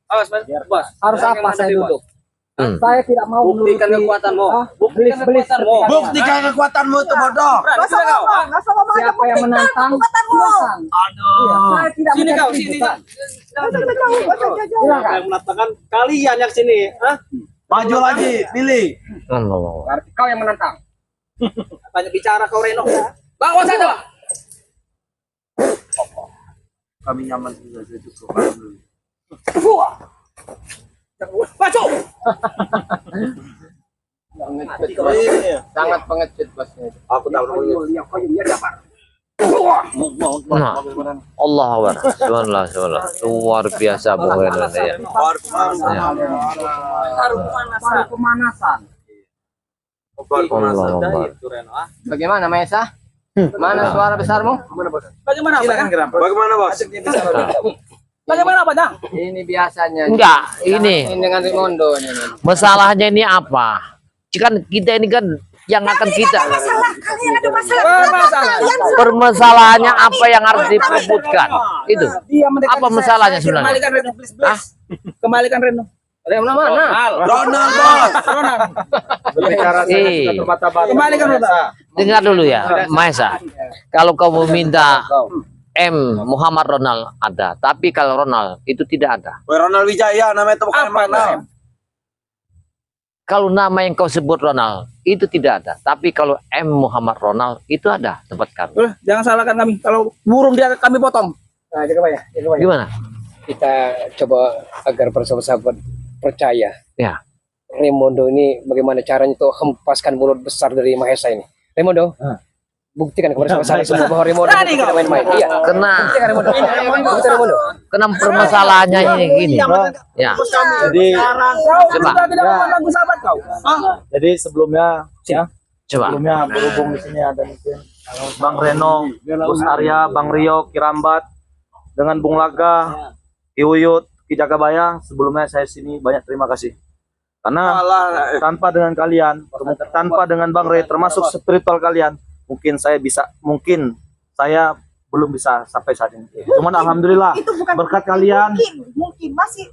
Awas, Bos. Harus apa saya duduk? Saya tidak mau Buktikan menuruti, kekuatanmu. Buktikan kekuatanmu. Buktikan kekuatanmu itu bodoh. Siapa yang menantang? Silakan. Iya, saya tidak Sini mencari kau, sini. keributan. Silakan. Mengatakan kalian yang sini, Maju lagi, pilih. Allah. Berarti kau yang menantang. banyak bicara kau Reno. Bawa saja. Kami nyaman juga cukup. Maju. Sangat pengecut bosnya. Aku tahu. Nah, Allah Akbar. Subhanallah. Luar biasa pokoknya ya. Baru pemanasan. Allah Akbar. Bagaimana Maesa? Mana suara besarmu? Bagaimana Pak? Bagaimana, Bos? Bagaimana Pak? Dang? Ini biasanya. Enggak, ini dengan Rimondo ini. masalahnya ini apa? Kan kita ini kan yang akan kita Masalah, kalian ada masalah. Kalian permasalahannya apa yang harus diperebutkan itu Dia mendekat apa masalahnya sebenarnya? Kembalikan Reno, please. Kembalikan Reno. Reno mana? Ronald, Bos. Kembalikan Reno. Dengar dulu ya Maesa, kalau kamu minta M Muhammad Ronald ada, tapi kalau Ronald itu tidak ada. Ronald Wijaya namanya itu bukan Ronald. Kalau nama yang kau sebut Ronald itu tidak ada, tapi kalau M Muhammad Ronald itu ada tempat kami. Jangan salahkan kami. Kalau burung dia kami potong. Nah, jaga ya, Gimana? kita coba agar sahabat-sahabat percaya. Ya. Raimundo ini bagaimana caranya tuh hempaskan mulut besar dari Mahesa ini. Raimundo, buktikan kepada sahabat semua bahwa Raimundo tidak main-main. Iya. Kena Buktikan Raimundo. Buktikan Raimundo. kena permasalahannya ini gini. Ya. Jadi Coba. Tidak mengganggu sahabat kau. jadi sebelumnya Coba. berhubung di sini ada mungkin Bang Reno, Gus Arya, Bang Rio, Kirambat dengan Bung Laga, Ki Uyut, Ki Jagabaya. Sebelumnya saya sini banyak terima kasih. Karena tanpa dengan kalian, tanpa dengan Bang Ray termasuk spiritual kalian, mungkin saya belum bisa sampai saat ini. Cuman alhamdulillah itu bukan berkat kalian mungkin masih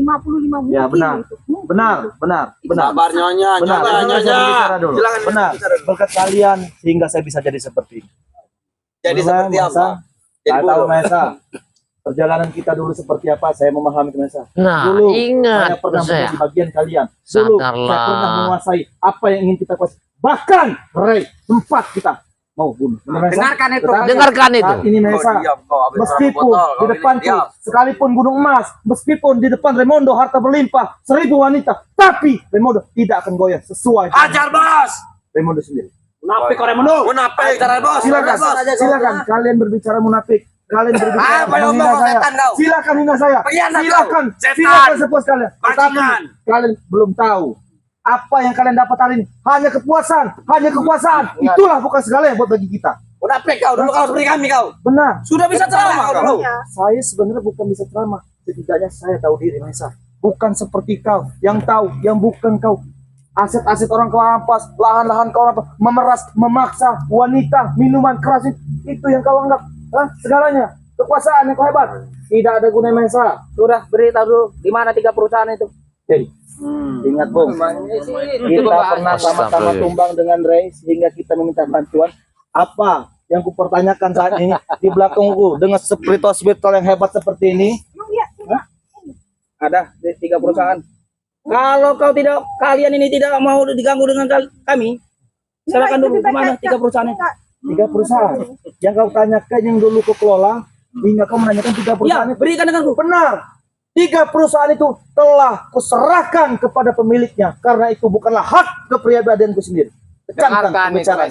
55 Ya benar, benar. Sabar nyonya, Benar, nyonya. saya bicara dulu. Silakan Benar, berkat kalian sehingga saya bisa jadi seperti ini. Jadi Dulu, seperti Mahesa, apa? Jadi saya tahu burung. Mahesa. Perjalanan kita dulu seperti apa, saya memahami Mahesa. Nah, Dulu ingat saya pernah saya. menjadi bagian kalian. Dulu saya Sadarlah. pernah menguasai apa yang ingin kita kuasai. Bahkan tempat kita mau bunuh. Benar, Mahesa? Dengarkan itu. Tetapi Dengarkan itu. saat ini Mahesa, Kau diam, kau habis meskipun orang botol, di kau depanku diam. sekalipun gunung emas, meskipun di depan Raimundo harta berlimpah, 1000 wanita, tapi Raimundo tidak akan goyah sesuai dengan Hajar bos. Raimundo sendiri. Munafik kok Raimundo. Munafik cara bos. Silakan, Bos. silakan kalian berbicara munafik. Kalian berbicara Apa yang menghina ngomong saya. setan kau? Silakan hina saya. Pengkhianat Silakan, kau. Setan. silakan sepuas kalian. Tetapi Bajingan. kalian belum tahu apa yang kalian dapat hari ini. Hanya kepuasan, hanya kekuasaan. Itulah bukan segalanya buat bagi kita. Munafik kau, dulu kau seperti kami kau. Benar. Sudah bisa ceramah kau dulu. Ya. Saya sebenarnya bukan bisa ceramah. Setidaknya saya tahu diri, Mahesa. Bukan seperti kau yang tahu, yang bukan kau. Aset-aset orang kau rampas, lahan-lahan kau rampas, memeras, memaksa wanita, minuman keras itu yang kau anggap segalanya. Kekuasaan yang kau hebat. Tidak ada guna, Mahesa. Sudah beritahu dulu di mana 3 perusahaan itu. Jadi, ingat Bung, kita pernah sama-sama tumbang dengan Ray sehingga kita meminta bantuan. Apa yang kupertanyakan saat ini di belakangku dengan spiritual yang hebat seperti ini? Ada di 3 perusahaan. Kalau kalian ini tidak mau diganggu dengan kami, silakan dulu di mana 3 perusahaan itu. 3 perusahaan yang kau tanyakan yang dulu kau kelola hingga kau menanyakan 3 perusahaan Ya, itu. berikan denganku. Benar. 3 perusahaan itu telah kuserahkan kepada pemiliknya karena itu bukanlah hak kepribadianku sendiri. Tekankan pembicaraan.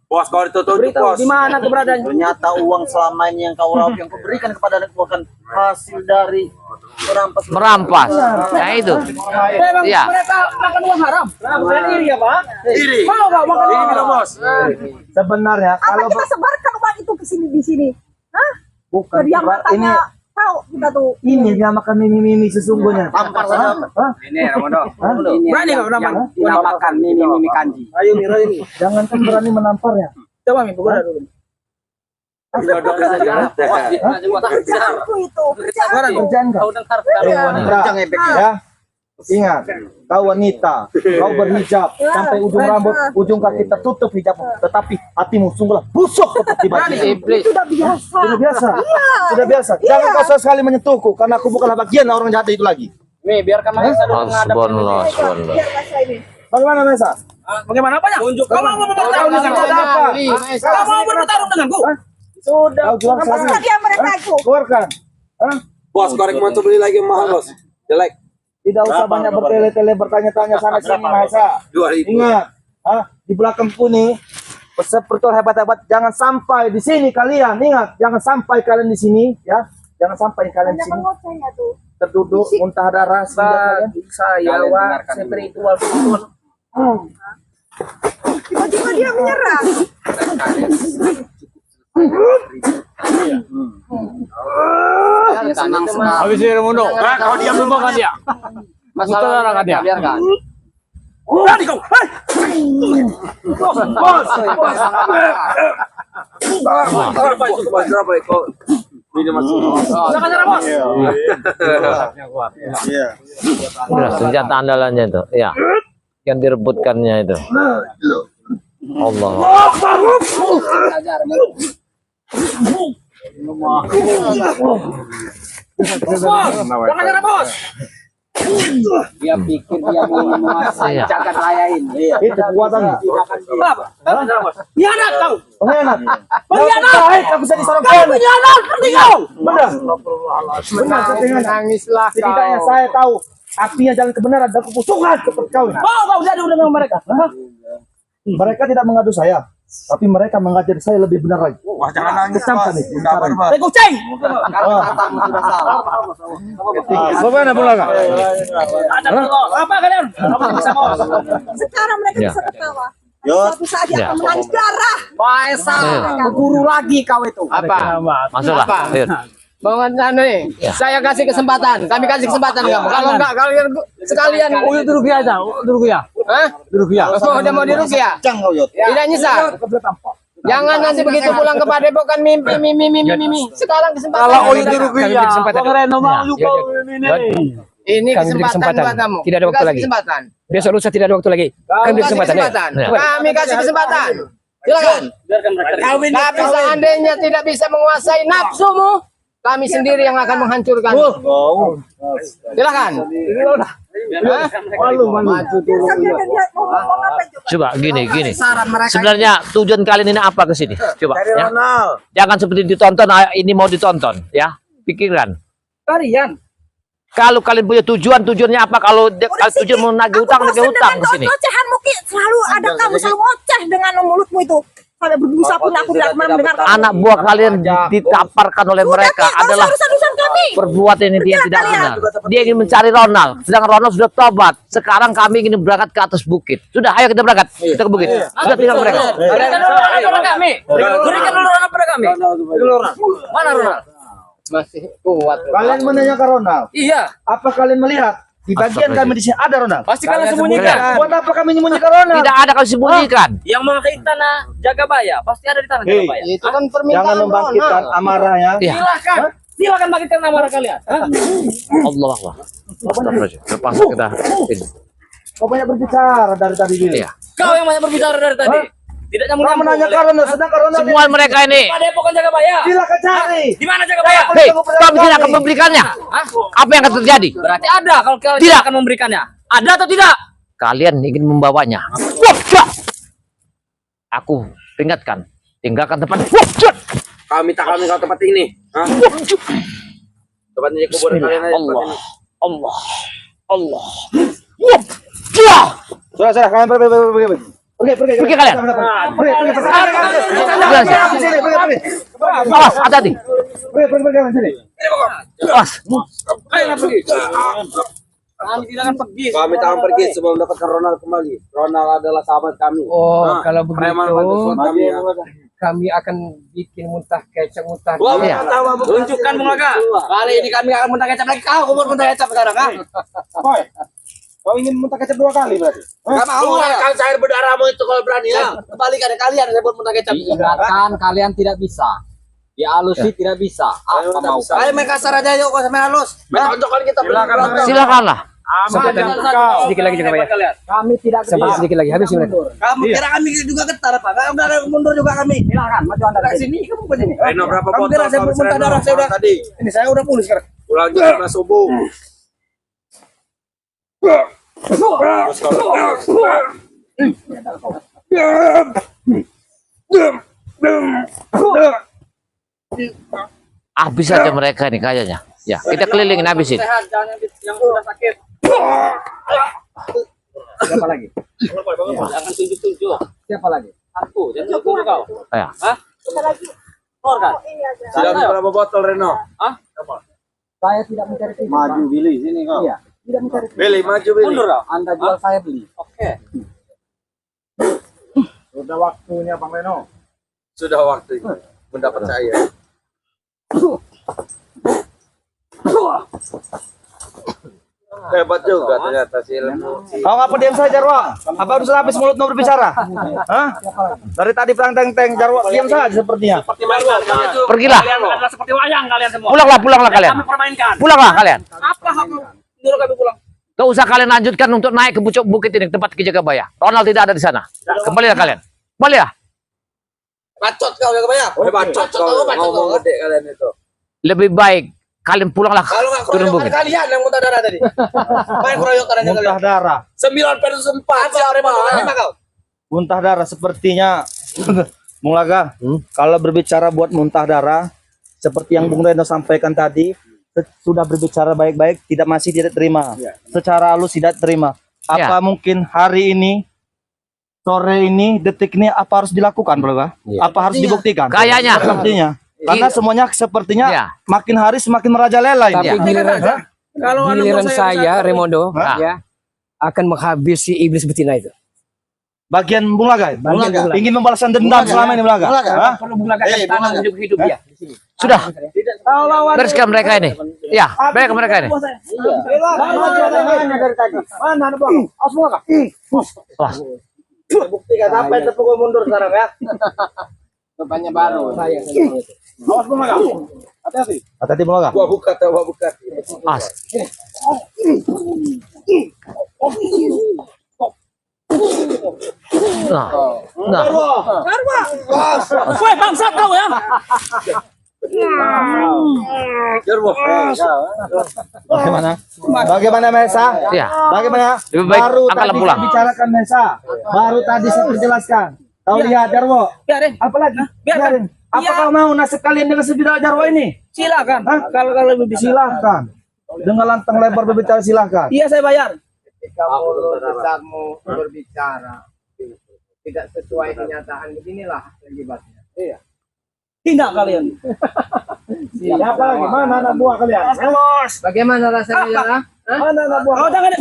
Bos kau ditutup Beritahu bos. di mana keberadaannya. Ternyata uang selama ini yang kau raup yang kau berikan kepada anak bukan hasil dari Merampas. Nah itu. Memang Iya. mereka makan uang haram. Bukan iri ya Pak? Iri. Mau nggak makan Iri uang bilang haram? bos. Sebenarnya Apa kalau kita sebarkan uang itu ke sini di sini? Hah? bukan Biar ini matanya tahu kita tuh. ini dinamakan mimi sesungguhnya. Tampar saja. Hah? Ini Raimundo. Berani nggak menampar? Dinamakan mimi kanji. Ayo Mira ini, jangankan berani menamparnya. Coba Mi, pukul dulu. Jodoh kerja. Kerjaanku itu. Kerjaan. Kerjaan kau. Wanita, ya. Ingat, kau wanita, kau berhijab sampai ujung rambut, ujung kaki tertutup hijab, tetapi hatimu sungguhlah busuk seperti batu. Sudah biasa. Sudah biasa, sudah biasa. Jangan kau sekali menyentuhku, karena aku bukanlah bagian orang jahat itu lagi. Mi, biarkan Mahesa dulu menghadap. Subhanallah, subhanallah. Biar bahasa ini. Bagaimana Mesa? Bagaimana apanya? Kau mau bertarung denganku? Apa? Kau mau bertarung denganku? Sudah, kau jual Apa sana. dia mereka itu? Keluarkan. Hah? Bos korek mau beli lagi mahal bos. Jelek. Tidak usah banyak bertele-tele bertanya-tanya sana sini Mahesa. 2000. Ingat, di belakangku nih seperti hebat-hebat. Jangan sampai di sini kalian. Ingat, jangan sampai kalian di sini, ya. Jangan sampai kalian di Hanya sini mengocehnya tuh. terduduk muntah darah sehingga kalian. Bagi saya wah spiritual betul. Tiba-tiba dia menyerang. Habis ini Raimundo. Kau diam dulu kan dia. Masalah kan dia. Biarkan. Berani kau. Bos. Berapa kau? Ini masuk. Silakan nyerang bos. Udah senjata andalannya itu. Ya. Yang direbutkannya itu. Allah. Jangan nyerang bos. Dia pikir dia mau menguasai Iya. jagat raya ini. Itu kekuatannya. Apa? Pengkhianat kau. Pengkhianat. Pengkhianat. Baik, aku bisa disorong Kau pengkhianat, ngerti kau? Benar. Benar, Nangislah setidaknya saya tahu apinya jalan kebenaran dan kepusukan seperti kau. Mau kau jadu dengan mereka? Mereka tidak mengadu saya, tapi mereka mengajar saya lebih benar lagi. Wah jangan nangis Kecamkan bos. nih, Sabar bos. Saya kucing. Bagaimana pula kak? Ada apa kalian? Apa bisa mau? Sekarang mereka Ya. bisa ketawa. Suatu saat dia Ya. akan menangis darah. Maesa, guru lagi kau itu. Apa? Masuklah. Ayo. Bangun nih. Saya kasih kesempatan. Kami kasih kesempatan kamu. Kalau enggak kalian sekalian duduk aja. Duduk ya. Hah? Duduk ya. Mau duduk ya? Tidak nyesal. Jangan nanti begitu pulang ke Padepokan kan mimpi. Sekarang kesempatan. Kalau itu rugi ya. kesempatan. Ya. Ini Kami beri kesempatan buat kamu. Tidak ada waktu Kasih lagi. Kesempatan. Besok lusa tidak ada waktu lagi. Kami beri Kasih kesempatan. kesempatan. Ya. Kami kasih kesempatan. Silakan. Tapi seandainya tidak bisa menguasai nafsumu, kami sendiri yang akan menghancurkan. Silakan. Malu. Maju dulu. Coba gini. Sebenarnya tujuan kalian ini apa ke sini? Coba ya. Jangan seperti ditonton, ini mau ditonton ya. Pikirkan. Kalian. Kalau kalian punya tujuannya apa? Kalau tujuan mau nagih utang ke sini. Ocehanmu Ki, selalu ada kamu selalu oceh dengan mulutmu itu. Sampai berbusa pun aku tidak pernah mendengar kamu. Anak buah kalian ditaparkan oleh mereka adalah urusan kami. perbuatan ini dia tidak benar. Dia ingin mencari Ronald, sedangkan Ronald sudah tobat. Sekarang kami ingin berangkat ke atas bukit. Sudah, ayo kita berangkat. Kita ke bukit. Sudah tinggal mereka. Berikan dulu Ronald kami. Berikan dulu Ronald pada kami. Mana Ronald? Masih kuat. Kalian menanya ke Ronald. Iya. Apa kalian melihat di bagian kami di sini ada Ronald? Pasti kalian sembunyikan. Buat apa kami menyembunyikan Ronald? Tidak ada kalau sembunyikan. Yang mengakai tanah Jagabaya pasti ada di tanah Jagabaya. Itu kan permintaan Jangan membangkitkan amarah ya. Ya. Silakan bangkitkan amarah kalian. Allah Akbar. Astagfirullahaladzim. Lepas kita ini. Kau banyak berbicara dari tadi Billy. Iya. Kau yang banyak berbicara dari tadi. Tidak Kau nyambung. menanya ke Ronald, sedangkan Ronald Semua mereka ini. Pada epokan Jagabaya. silakan cari. Di mana Jagabaya? Hei, kami tidak akan memberikannya. Apa yang akan terjadi? Berarti ada kalau kalian Tidak. akan memberikannya. Ada atau tidak? Kalian ingin membawanya. Wah, aku peringatkan, tinggalkan tempat. Wah, Kami tak kami kau tempat ini. Hah? Tempat ini kuburan kalian aja. Allah, Allah, Allah. Sudah, kalian pergi. Pergi kalian. Awas, hati-hati. Awas. Kami tidak akan pergi. Kami tak akan pergi sebelum dapatkan Ronald kembali. Ronald adalah sahabat kami. Oh, kalau preman begitu bantu suami kami ya. kami akan bikin muntah kecap muntah. Wah, Iya. Tunjukkan Bung Laga. Kali ini kami akan muntah kecap lagi. Kau muntah kecap sekarang, kan? Kau ingin muntah kecap 2 kali berarti? Enggak mau ya. Keluarkan cair berdarahmu itu kalau berani ya. Kembalikan kalian saya buat muntah kecap. Diingatkan kalian tidak bisa. Dialusi tidak bisa. Apa mau? Ayo main kasar aja yuk, kau sampai halus. Tonjokkan kita berontak. Silakanlah. Sedikit lagi jangan banyak. Kami tidak Sampai bisa. sedikit lagi habis ini. Kamu kira kami juga getar apa? Kamu udah mundur juga kami. Silakan maju Anda Dari sini kamu ke sini. Reno berapa Kamu botol? kira saya Habis muntah Reno? darah saya udah. Tadi. Ini saya udah pulih sekarang. Pulang jam subuh. Habis saja mereka ini kayaknya. Ya, kita kelilingin habisin. Sehat, jangan yang sudah sakit. Siapa lagi? Jangan tunjuk-tunjuk. Siapa lagi? Aku, jangan tunjuk kau. Ya. Keluar kan? Sudah habis berapa botol Reno? Saya tidak mencari tipu. Maju Billy sini kau. Iya. Tidak mencari tipu. Billy, maju Billy. Mundur kau. Anda jual saya beli. Oke. Sudah waktunya Bang Reno. Sudah waktunya mendapat saya. Hebat juga ternyata si ilmu. Kau ngapa diam saja Jarwo? Apa harus habis mulut mau berbicara? Hah? Dari tadi perang teng Jarwo diam saja sepertinya. Seperti mainan kalian itu. Pergilah. Kalian adalah seperti wayang kalian semua. Pulanglah kalian. Kami permainkan. Pulanglah kalian. Apa kamu? Nyuruh kami pulang. Gak usah kalian lanjutkan untuk naik ke pucuk bukit ini, tempat ke Jagabaya. Ronald tidak ada di sana. Kembalilah kalian. Kembalilah. Bacot kau ya kebanyak. Bacot kau ngomong gede kalian itu. Lebih baik kalian pulanglah Kalau nggak turun keroyokan bukit. kalian yang muntah darah tadi. Main keroyokan aja Muntah kalian. darah. 9 versus 4. Siapa kau? Muntah darah sepertinya Bung Laga. Kalau berbicara buat muntah darah seperti yang Bung Reno sampaikan tadi, sudah berbicara baik-baik masih tidak terima. Secara halus tidak terima. Apa mungkin hari ini, sore ini, detik ini apa harus dilakukan, Bung Laga? Apa harus dibuktikan? Kayaknya. Sepertinya. Karena semuanya sepertinya Iya. makin hari semakin merajalela ini. Tapi giliran saya Remondo Hah? ya akan menghabisi iblis betina itu. Bagian Bung Laga, Bung Laga. ingin membalaskan dendam selama ini Bung Laga. Hah? Perlu menggunakan tanah hidup dia. Sudah. Bereskan mereka ini. Ya, bereskan mereka ini. Mana ada Bang? Awas Bung Laga. Awas. Buktikan apa yang terpukul mundur sekarang ya. Tempatnya baru. Awas Bung Laga. Hati-hati. Hati-hati Bung Laga. Gua buka. Awas. Nah, nah. Woi bangsat kau ya. Bagaimana? Bagaimana Mesa? Ya. Bagaimana? Lebih baik Baru angkatlah tadi pulang. saya bicarakan Mesa. Baru tadi saya perjelaskan. Kau lihat Jarwo. Biarin. Apa lagi? Biarin. Apa kau mau nasib kalian dengan sebidang Jarwo ini? Silakan. Hah? Kalau lebih bisa. Silahkan. Dengan lantang lebar berbicara silahkan. Iya saya bayar. Ketika mulut besarmu berbicara tidak sesuai kenyataan, beginilah akibatnya. Iya. Tidak kalian. Siapa lagi? Mana anak buah kalian? Bos. Bagaimana rasanya ya? Mana anak buah? Oh jangan.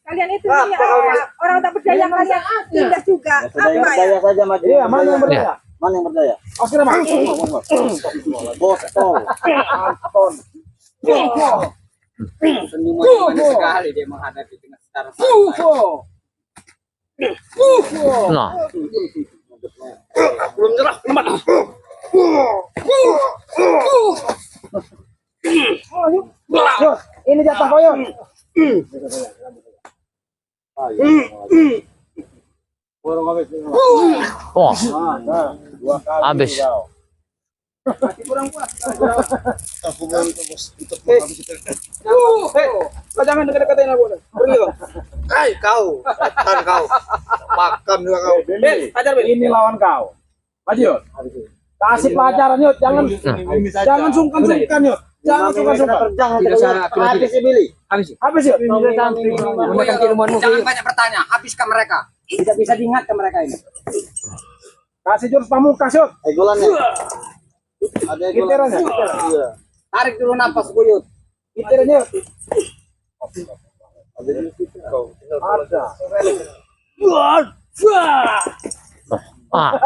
Kalian itu orang tak berdaya kalian tindas juga. Apa ya? saja maju. Iya, mana yang berdaya? Mana yang berdaya? Oke, Mas. Bos, Anton. Senyuman sekali dia menghadapi dengan secara santai. Nah. Belum nyerah. Lemah. Yuk, ini jatah kau yuk. Oh. Habis. Kau jangan dekat-dekatin aku. Pergi kau. Kau, setan kau. Makan juga kau. Bel, ajar Bel. Ini lawan kau. Maju yuk. Kasih pelajaran yuk, jangan sungkan-sungkan yuk. Jangan sungkan-sungkan. Habis Billy. Habis yuk. Gunakan keilmuanmu. Jangan banyak bertanya, habiskan mereka. Tidak bisa diingatkan mereka ini. Kasih jurus pamungkas yuk. Egolannya. Ada egolannya. Iya. Tarik dulu nafas, Buyut. Gitarannya yuk. Ada. Ah.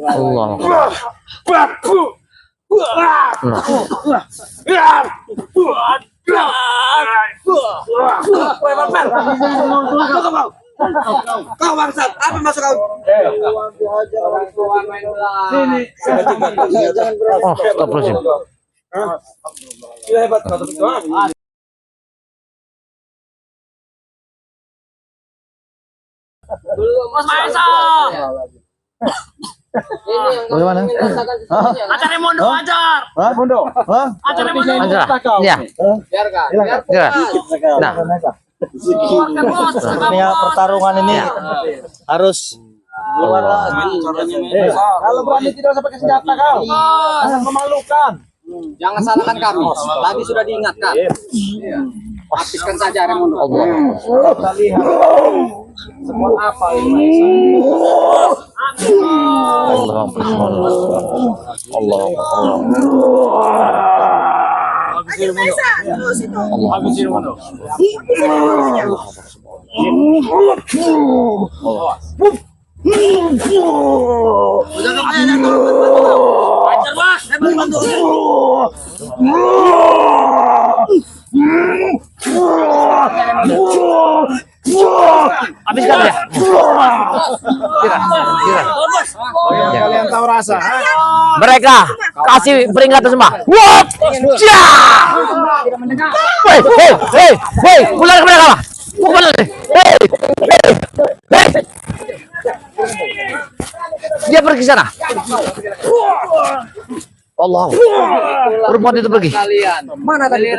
Allah. Kau bangsat, apa maksud kau? Sini. Oh, astagfirullahaladzim. Hebat. Mas Maesa. Bagaimana? Ajar Mondo ajar. Hah, Mondo? Hah? Ajar Mondo. Ajar. Ya. Biarkan. Ya. Nah. Sepertinya pertarungan ini harus keluar lagi. Kalau berani tidak usah pakai senjata kau. Sangat memalukan. Jangan salahkan kami. Tadi sudah diingatkan. Habiskan saja Raymond. Allah. Kita lihat semua apa ini. Allah. Allah. Ayo Maisa, terus itu. Habisin Mondo. Ajar Bos. Bantu. Habiskan dia. Kira. Kalian tahu rasa? Mereka kasih peringatan semua. Wop! Ya! Hei, pulang ke mereka. Pulang. Hei. Dia pergi sana. Allah. Perempuan itu pergi. Mana tadi?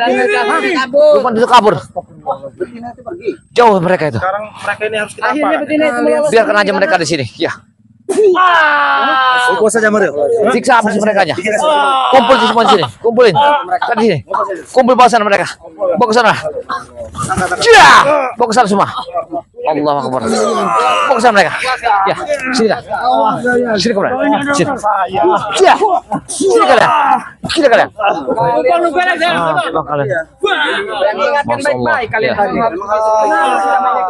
Perempuan itu kabur. Jauh mereka itu. Sekarang mereka ini harus kita Akhirnya apa? begini Biarkan aja mereka di sini. Ya. Pukul saja Mario. Siksa habis mereka aja. Kumpul di semua di sini. Kumpulin. Kan di sini. Kumpul bawa sana mereka. Bawa ke sana. Ya. Bawa ke sana semua. Allah Akbar. Bawa ke sana mereka. Ya. Sini dah. Sini kalian. Sini. Ya. Sini kalian. Sini kalian. ingatkan baik-baik kalian tadi.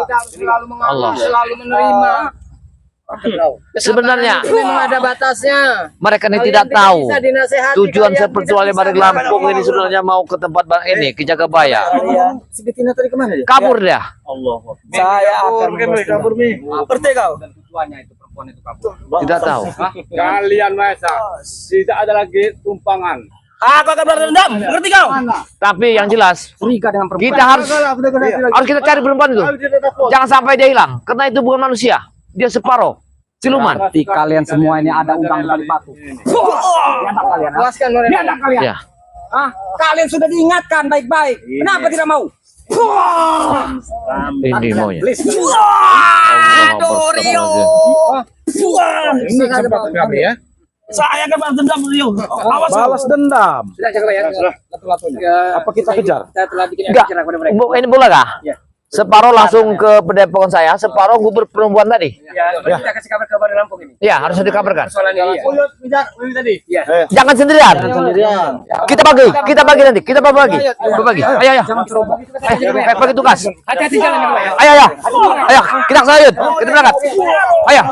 Kita selalu mengalah, selalu menerima. Sebenarnya Memang ada batasnya. mereka ini Kalian tidak tahu bisa dinasehati, tujuan kalian seperti tidak oleh bisa Bari Lampung ini sebenarnya mau ke tempat ini ke Jagabaya. Si Betina tadi kemana dia? Kabur dia. Saya akan kabur Mi. Ngerti kau? Tujuannya itu perempuan itu kabur. Tidak tahu. Kalian Maesa, tidak ada lagi tumpangan. Aku akan berendam, ngerti kau? Tapi yang jelas Curiga dengan perempuan. kita harus kita cari perempuan itu. Jangan sampai dia hilang karena itu bukan manusia. Dia separuh siluman. Berarti kalian semua ini ada undang kali batu. Puaskan kalian. Ya. Ah, kalian sudah diingatkan baik-baik. Kenapa tidak mau? Ini maunya. Dorio. Ini kesempatan kami ya. Saya akan balas dendam Rio. Awas. Balas dendam. Sudah jaga ya. Apa kita kejar? Kita telah bikin Enggak. acara kepada mereka. Ini bola kah? Iya. Separuh langsung ke pendepokan saya, separuh gubernur perempuan tadi. Ya, kita kasih kabar kabar Lampung ini. Ya, harus dikabarkan. Soalan ini. Iya. Jangan sendirian. Kita bagi nanti. Kita bagi. Ayo, ayo. Bagi tugas. Hati-hati jalan ya, Pak, ya. Ayo, ayo. Ayo, kita sayut. Kita berangkat. Ayo.